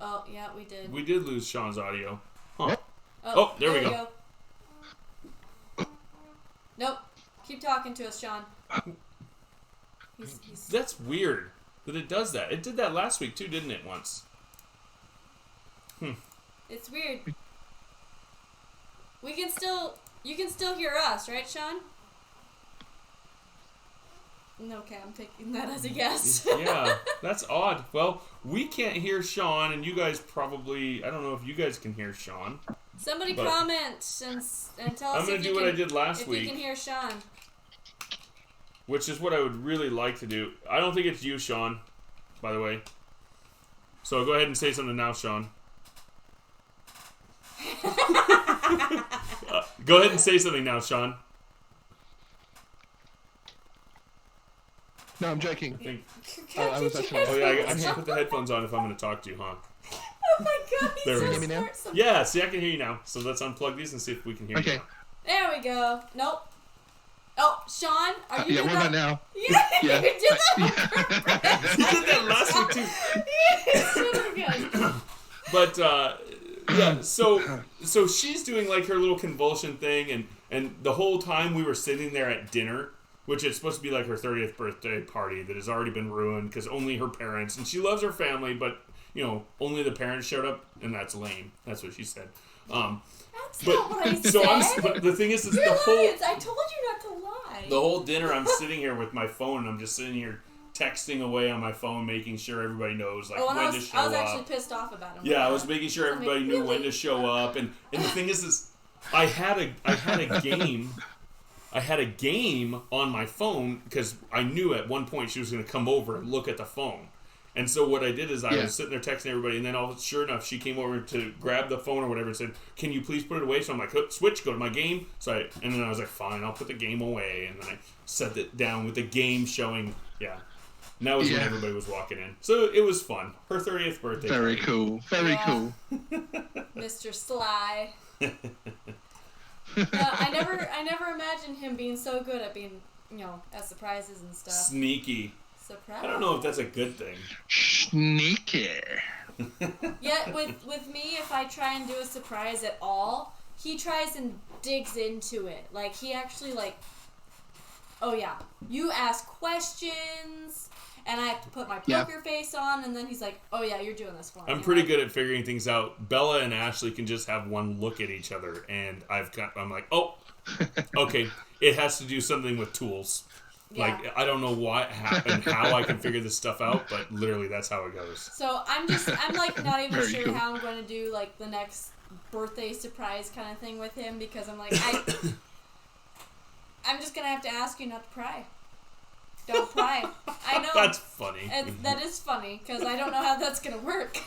Oh yeah, we did. We did lose Sean's audio. Huh. Oh, there we go. Nope. Keep talking to us, Sean. He's... That's weird that it does that. It did that last week too, didn't it? Once. It's weird. You can still hear us, right, Sean? Okay, I'm taking that as a yes. Yeah, that's odd. Well, we can't hear Sean, and you guys probably... I don't know if you guys can hear Sean. Somebody comment and tell us I'm going to do what I did last week. If you can hear Sean. Which is what I would really like to do. I don't think it's you, Sean, by the way. So go ahead and say something now, Sean. Go ahead and say something now, Sean. No, I'm joking. I was actually... Oh, yeah, I should put the headphones on if I'm going to talk to you, huh? Oh, my God. There we go. Hear me now? Yeah, see, I can hear you now. So let's unplug these and see if we can hear you now. There we go. Nope. Oh, Sean, are you yeah, what about now? Yeah, Yeah. you did that. You did that last week, too. Yes, really good. But, yeah, so she's doing, like, her little convulsion thing, and the whole time we were sitting there at dinner, which is supposed to be like her 30th birthday party that has already been ruined because only her parents, and she loves her family, but, you know, only the parents showed up, and that's lame. That's what she said. That's not what I said. But the thing is, You're lying. I told you not to lie. The whole dinner, I'm sitting here with my phone, and I'm just sitting here texting away on my phone, making sure everybody knows when to show up. I was actually pissed off about him. Yeah, I was making sure everybody knew when to show up, and the thing is I had a game. I had a game on my phone because I knew at one point she was going to come over and look at the phone. And so what I did is I was sitting there texting everybody, and then sure enough, she came over to grab the phone or whatever and said, "Can you please put it away?" So I'm like, "Switch, go to my game." And then I was like, "Fine, I'll put the game away." And then I set it down with the game showing, yeah. And that was when everybody was walking in. So it was fun. Her 30th birthday. Very cool. Very cool. Mr. Sly. I never imagined him being so good at being, at surprises and stuff. Sneaky. Surprise. I don't know if that's a good thing. Sneaky. Yet with me, if I try and do a surprise at all, he tries and digs into it. Like, he actually, oh yeah, you ask questions, and I have to put my poker face on, and then he's like, "Oh yeah, you're doing this for me." I'm pretty good at figuring things out. Bella and Ashleigh can just have one look at each other, and I'm like, "Oh, okay, it has to do something with tools." Yeah. Like, I don't know how I can figure this stuff out, but literally that's how it goes. So I'm not even sure how I'm going to do the next birthday surprise kind of thing with him, because I'm like, I'm just going to have to ask you not to pry. Don't pry. I know. That's funny. That is funny, because I don't know how that's going to work.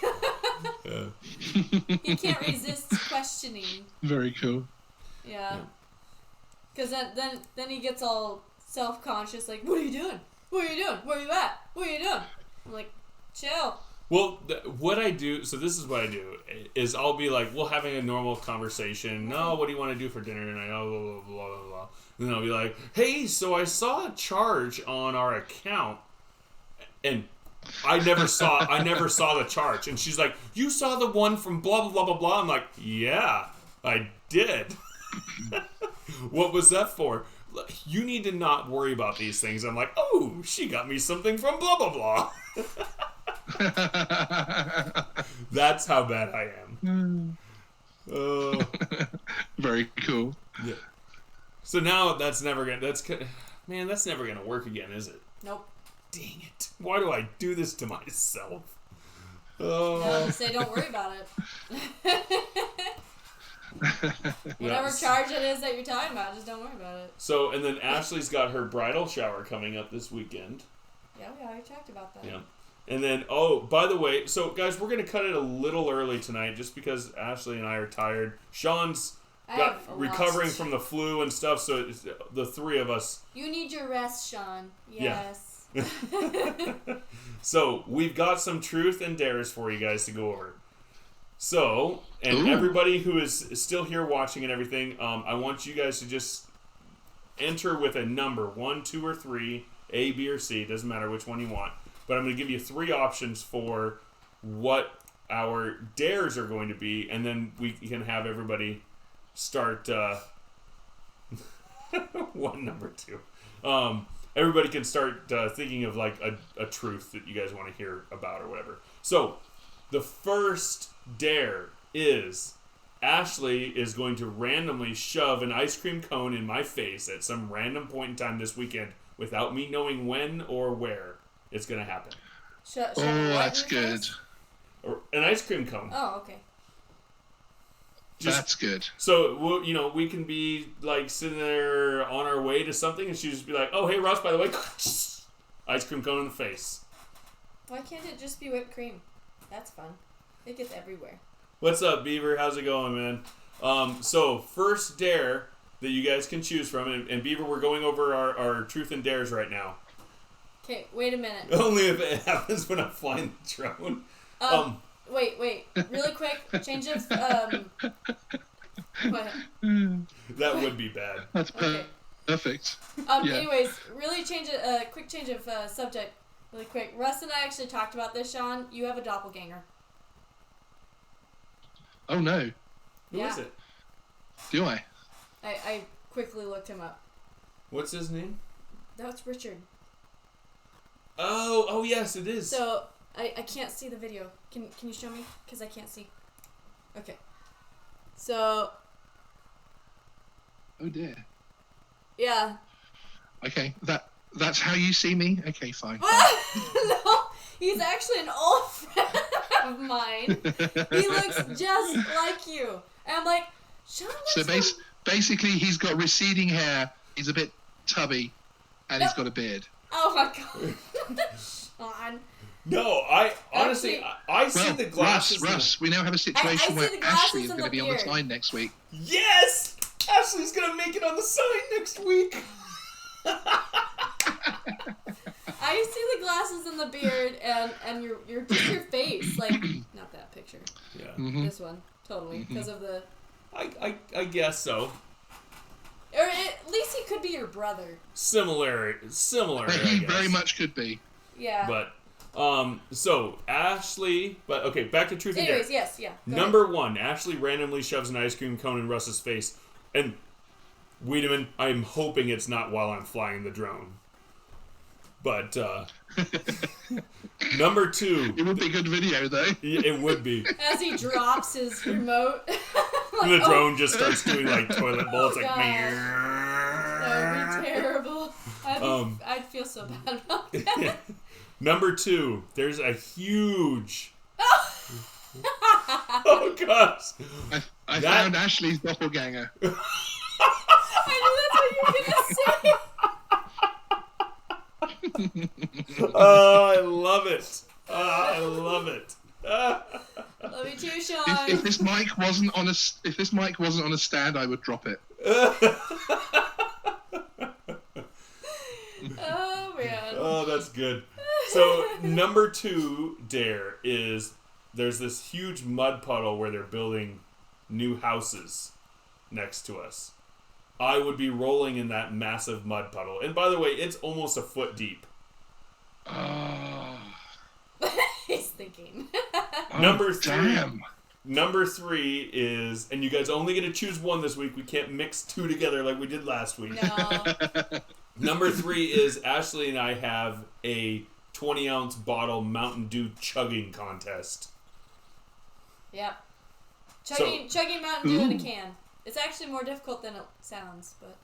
He can't resist questioning. Very cool. Yeah. Because then he gets all self-conscious, like, "What are you doing? What are you doing? Where are you at? What are you doing?" I'm like, chill. Well, what I do, so this is what I do, is I'll be like, we're having a normal conversation. "No, what do you want to do for dinner tonight?" Oh, blah, blah, blah, blah, blah. And then I'll be like, "Hey, so I saw a charge on our account, and I never saw the charge." And she's like, "You saw the one from blah, blah, blah, blah, blah." I'm like, "Yeah, I did." "What was that for?" "You need to not worry about these things." I'm like, "Oh, she got me something from blah, blah, blah." That's how bad I am. Very cool. Yeah. So now that's never gonna work again, is it? Nope. Dang it! Why do I do this to myself? No, say don't worry about it. Whatever charge it is that you're talking about, just don't worry about it. So, and then Ashleigh's got her bridal shower coming up this weekend. Yeah, we already talked about that. Yeah. And then, oh, by the way, so guys, we're going to cut it a little early tonight just because Ashleigh and I are tired. Sean's recovering from the flu and stuff, so it's the three of us. You need your rest, Sean. Yes. So we've got some truth and dares for you guys to go over. So, and Ooh. everybody who is still here watching and everything, I want you guys to just enter with a number, 1, 2, or 3, A, B, or C. Doesn't matter which one you want. But I'm going to give you 3 options for what our dares are going to be, and then we can have everybody start number 2. Everybody can start thinking of like a truth that you guys want to hear about or whatever. So, the first dare is Ashleigh is going to randomly shove an ice cream cone in my face at some random point in time this weekend without me knowing when or where it's going to happen. That's good. Or an ice cream cone. Oh, okay. That's good. So, we can be like sitting there on our way to something and she'd just be like, oh, hey, Russ, by the way, ice cream cone in the face. Why can't it just be whipped cream? That's fun. It gets everywhere. What's up, Beaver? How's it going, man? So, first dare that you guys can choose from, and Beaver, we're going over our truth and dares right now. Okay, wait a minute. Only if it happens when I'm flying the drone. Wait. Really quick, change of, what? That would be bad. That's perfect. Anyways, quick change of subject. Really quick. Russ and I actually talked about this, Sean. You have a doppelganger. Oh, no. Who is it? Do I? I quickly looked him up. What's his name? That's Richard. Oh, yes, it is. So, I can't see the video. Can you show me? Because I can't see. Okay. So. Oh, dear. Yeah. Okay, that's how you see me? Okay, fine. No, he's actually an old friend of mine. He looks just like you. And I'm like, Sean looks So basically, he's got receding hair, he's a bit tubby, and he's got a beard. Oh my god. Sean. No, I honestly, I see the glasses. Russ, we now have a situation where Ashleigh is going to be on the sign next week. Yes! Ashleigh's going to make it on the sign next week. I see the glasses and the beard and your face, like not that picture. Yeah. Mm-hmm. This one, totally, because of the. I guess so. Or at least he could be your brother. Similar. He very much could be. Yeah. But so Ashleigh, but okay, back to truth and dare. Anyways, yes, yeah. Number 1, Ashleigh randomly shoves an ice cream cone in Russ's face, and Wiedemann, I'm hoping it's not while I'm flying the drone. But number 2, it would be a good video though. It would be. As he drops his remote, like, the drone just starts doing like toilet bowl. It's like. That would be terrible. I'd feel so bad about that. Number 2, there's a huge. Oh gosh! I found Ashleigh's doppelganger. I knew that's what you were gonna say. Oh, I love it. I love it. Love you too, Sean. If this mic wasn't on a stand, I would drop it. Oh man. Oh, that's good. So number 2 dare is there's this huge mud puddle where they're building new houses next to us. I would be rolling in that massive mud puddle. And by the way, it's almost a foot deep. He's thinking. Number 3. Damn. Number 3 is, and you guys only get to choose one this week. We can't mix 2 together like we did last week. No. Number 3 is Ashleigh and I have a 20-ounce bottle Mountain Dew chugging contest. Yep. Chugging Mountain Dew in a can. It's actually more difficult than it sounds, but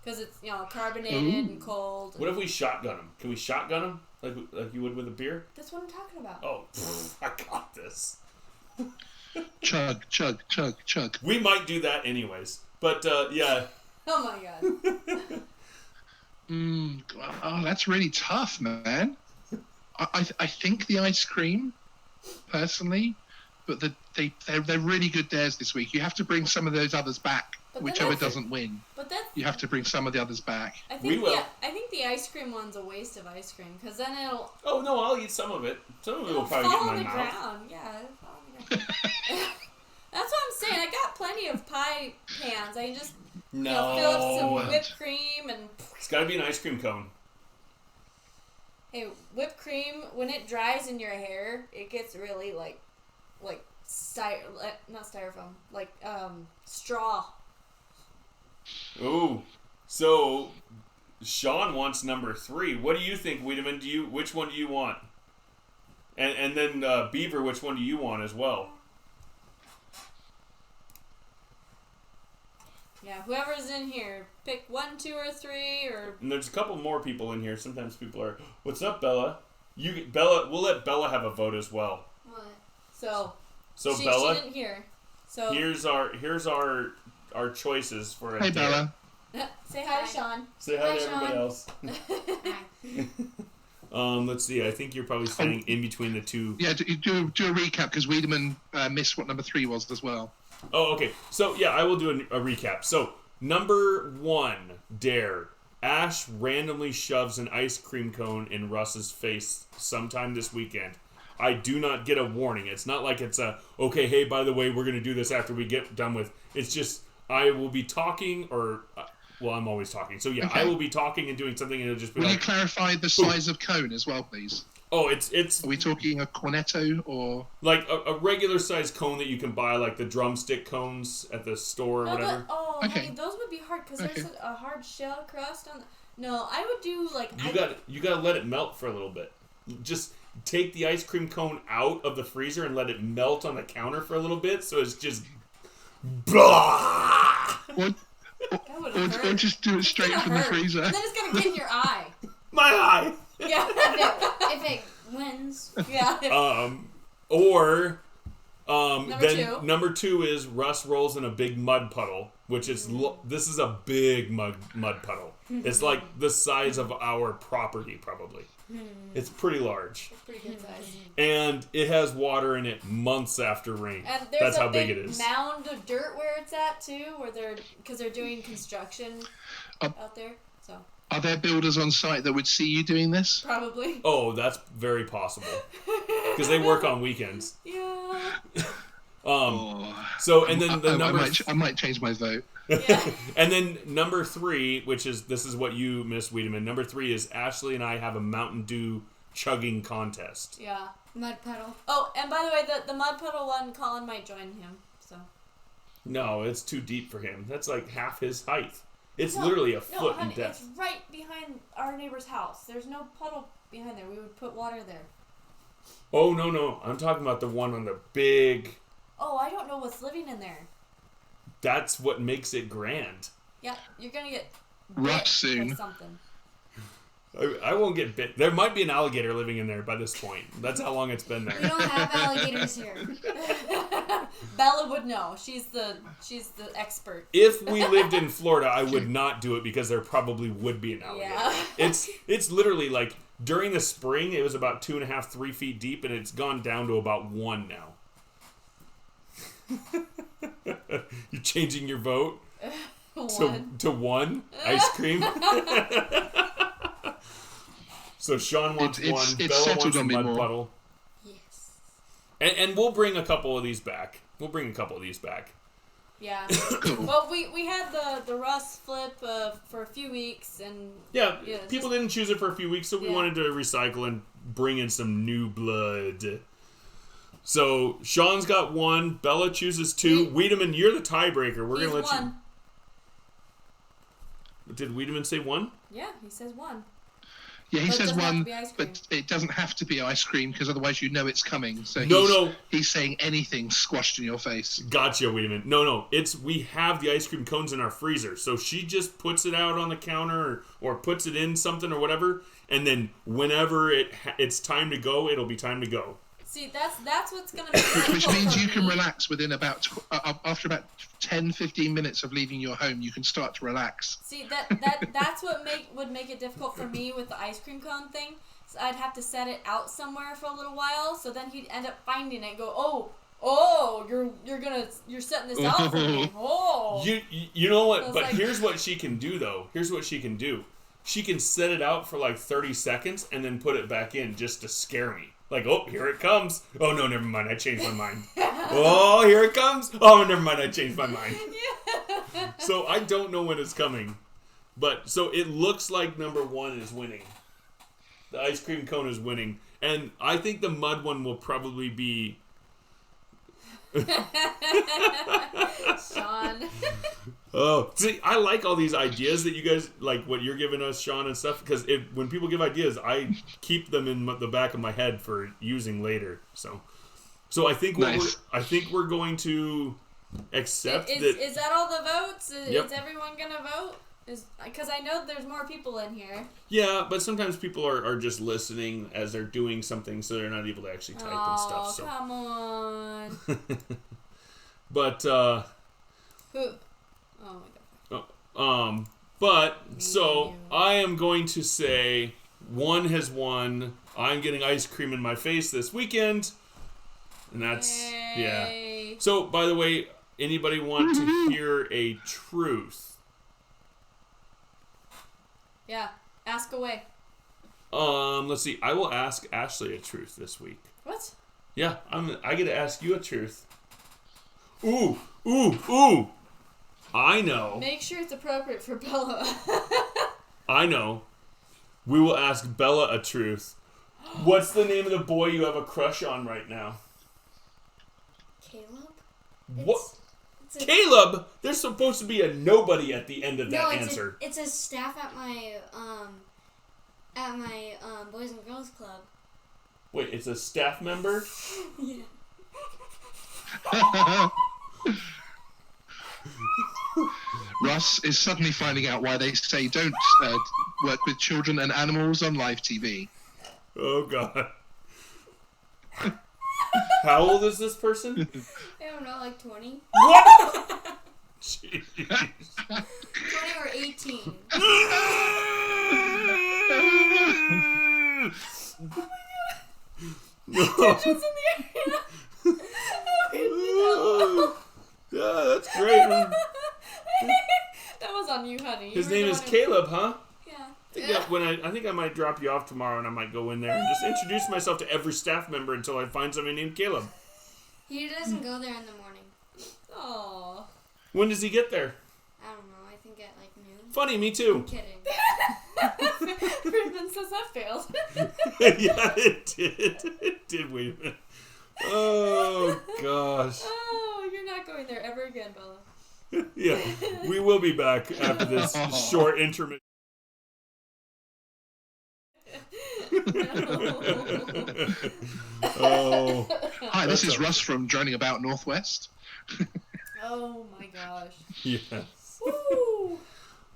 because it's carbonated and cold. What if we shotgun them? Can we shotgun them like you would with a beer? That's what I'm talking about. Oh, I got this. Chug, chug, chug, chug. We might do that anyways, but yeah. Oh my god. Oh, that's really tough, man. I think the ice cream, personally, but they're really good dares this week. You have to bring some of those others back, whichever doesn't win. But that's, you have to bring some of the others back. I think we will. I think the ice cream one's a waste of ice cream because then it'll. Oh no, I'll eat some of it. Some of it will probably get in my mouth. Ground. Yeah, it'll fall on the ground. That's what I'm saying. I got plenty of pie pans. I can just fill up some whipped cream and. It's got to be an ice cream cone. Hey, whipped cream when it dries in your hair, it gets really like not styrofoam, like straw. Ooh, so Sean wants number 3. What do you think, Wiedemann? Which one do you want? And then Beaver, which one do you want as well? Yeah, whoever's in here, pick 1, 2, or 3, or. And there's a couple more people in here. Sometimes people are, "What's up, Bella?" Bella. We'll let Bella have a vote as well. What? So Bella. She didn't hear. So here's our choices for a Hey, dare. Bella. Say hi to Sean. Say hi to Sean. everybody else. Let's see. I think you're probably standing in between the two. Yeah, do a recap because Wiedemann missed what number 3 was as well. Oh, okay. So, yeah, I will do a recap. So, number 1, dare. Ash randomly shoves an ice cream cone in Russ's face sometime this weekend. I do not get a warning. It's not like it's okay, hey, by the way, we're going to do this after we get done with. It's just, I will be talking well, I'm always talking. So, yeah, okay. I will be talking and doing something and it'll just be Will you clarify the size of cone as well, please? Oh, it's. Are we talking a cornetto or like a regular size cone that you can buy, like the drumstick cones at the store or whatever? Okay. Honey, those would be hard because there's a hard shell crust on. No, I would do like. You gotta let it melt for a little bit. Just take the ice cream cone out of the freezer and let it melt on the counter for a little bit, so it's just. Blah! Or just do it straight from the freezer. And then it's gonna get in your eye. My eye. Yeah, if it wins. Yeah. Or number 2 is Russ rolls in a big mud puddle, which is this is a big mud puddle. It's like the size of our property, probably. It's pretty large. It's pretty good size. And it has water in it months after rain. And that's how big it is. Mound of dirt where it's at too, because they're doing construction out there. So. Are there builders on site that would see you doing this? Probably. Oh, that's very possible. Because they work on weekends. Yeah. So, and then the number... I might change my vote. Yeah. And then number 3, this is what you missed, Wiedemann. Number 3 is Ashleigh and I have a Mountain Dew chugging contest. Yeah. Mud puddle. Oh, and by the way, the mud puddle one, Colin might join him, so... No, it's too deep for him. That's like half his height. It's literally a foot in depth. It's right behind our neighbor's house. There's no puddle behind there. We would put water there. Oh, no. I'm talking about the one on the big... Oh, I don't know what's living in there. That's what makes it grand. Yeah, you're going to get rough soon. Something. I won't get bit. There might be an alligator living in there by this point. That's how long it's been there. We don't have alligators here. Bella would know. She's the expert. If we lived in Florida, I would not do it because there probably would be an alligator. Yeah. It's literally like during the spring it was about 2.5, 3 feet deep, and it's gone down to about 1 now. You're changing your vote to 1 ice cream. So Sean wants 1. Bella wants a mud puddle. Yes. And we'll bring a couple of these back. Yeah. Well, we had the Russ flip for a few weeks, and people didn't choose it for a few weeks, so we wanted to recycle and bring in some new blood. So Sean's got 1. Bella chooses 2. Wiedemann, you're the tiebreaker. We're gonna let 1. you. Did Wiedemann say 1? Yeah, he says 1. Yeah, he says 1, but it doesn't have to be ice cream because otherwise you know it's coming. So he's saying anything squashed in your face. Gotcha, Wiedemann. No, we have the ice cream cones in our freezer, so she just puts it out on the counter or puts it in something or whatever, and then whenever it's time to go, it'll be time to go. See, that's what's going to be Which means you can relax within after about 10, 15 minutes of leaving your home, you can start to relax. See, that's what would make it difficult for me with the ice cream cone thing. So I'd have to set it out somewhere for a little while, so then he'd end up finding it and go, oh, you're setting this out for me. Oh. You know what? So but here's what she can do, though. Here's what she can do. she can set it out for like 30 seconds and then put it back in just to scare me. Like, oh, here it comes. Oh, no, never mind. I changed my mind. Oh, here it comes. Oh, never mind. I changed my mind. So I don't know when it's coming. But, so it looks like number 1 is winning. The ice cream cone is winning. And I think the mud one will probably be... Sean. Oh, see, I like all these ideas that you guys, like what you're giving us, Sean, and stuff, because when people give ideas, I keep them in the back of my head for using later. So I think we're going to accept that. Is that all the votes? Yep. Is everyone gonna vote? Because I know there's more people in here. Yeah, but sometimes people are just listening as they're doing something, so they're not able to actually type and stuff. So. Come on. But Who? Oh my god. But so I am going to say 1 has won. I'm getting ice cream in my face this weekend, and that's Yay. So, by the way, anybody want to hear a truth? Yeah, ask away. Let's see. I will ask Ashleigh a truth this week. What? Yeah, I get to ask you a truth. Ooh. I know. Make sure it's appropriate for Bella. I know. We will ask Bella a truth. What's the name of the boy you have a crush on right now? Caleb? What? Caleb? There's supposed to be a nobody at the end of that answer. It's a staff at my Boys and Girls Club. Wait, it's a staff member? Yeah. Russ is suddenly finding out why they say don't work with children and animals on live TV. Oh, God. How old is this person? I don't know, like 20? What? Jeez. 20 or 18. Tension's in the area. Yeah, that's great. That was on you, honey. His name is Caleb, huh? Yeah. I think I might drop you off tomorrow, and I might go in there and just introduce myself to every staff member until I find somebody named Caleb. He doesn't go there in the morning. Aww. When does he get there? I don't know, I think at like noon. Funny, me I'm too. kidding. Raven says that failed. Yeah, it did. It did. Wait a minute. Oh, gosh. Oh, you're not going there ever again, Bella. Yeah, we will be back after this short intermission. Oh. Hi, this is Russ from Droning About Northwest. Oh my gosh. Yes. Woo.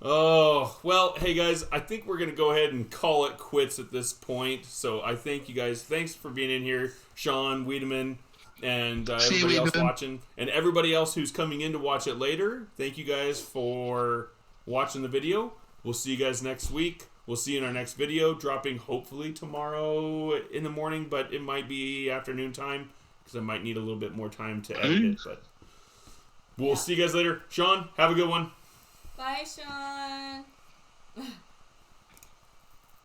Oh, well, hey guys, I think we're going to go ahead and call it quits at this point. So I thank you guys. Thanks for being in here, Sean Wiedemann, and everybody else watching. And everybody else who's coming in to watch it later. Thank you guys for watching the video. We'll see you guys next week. We'll see you in our next video, dropping hopefully tomorrow in the morning, but it might be afternoon time because I might need a little bit more time to edit it. But we'll see you guys later. Sean, have a good one. Bye, Sean.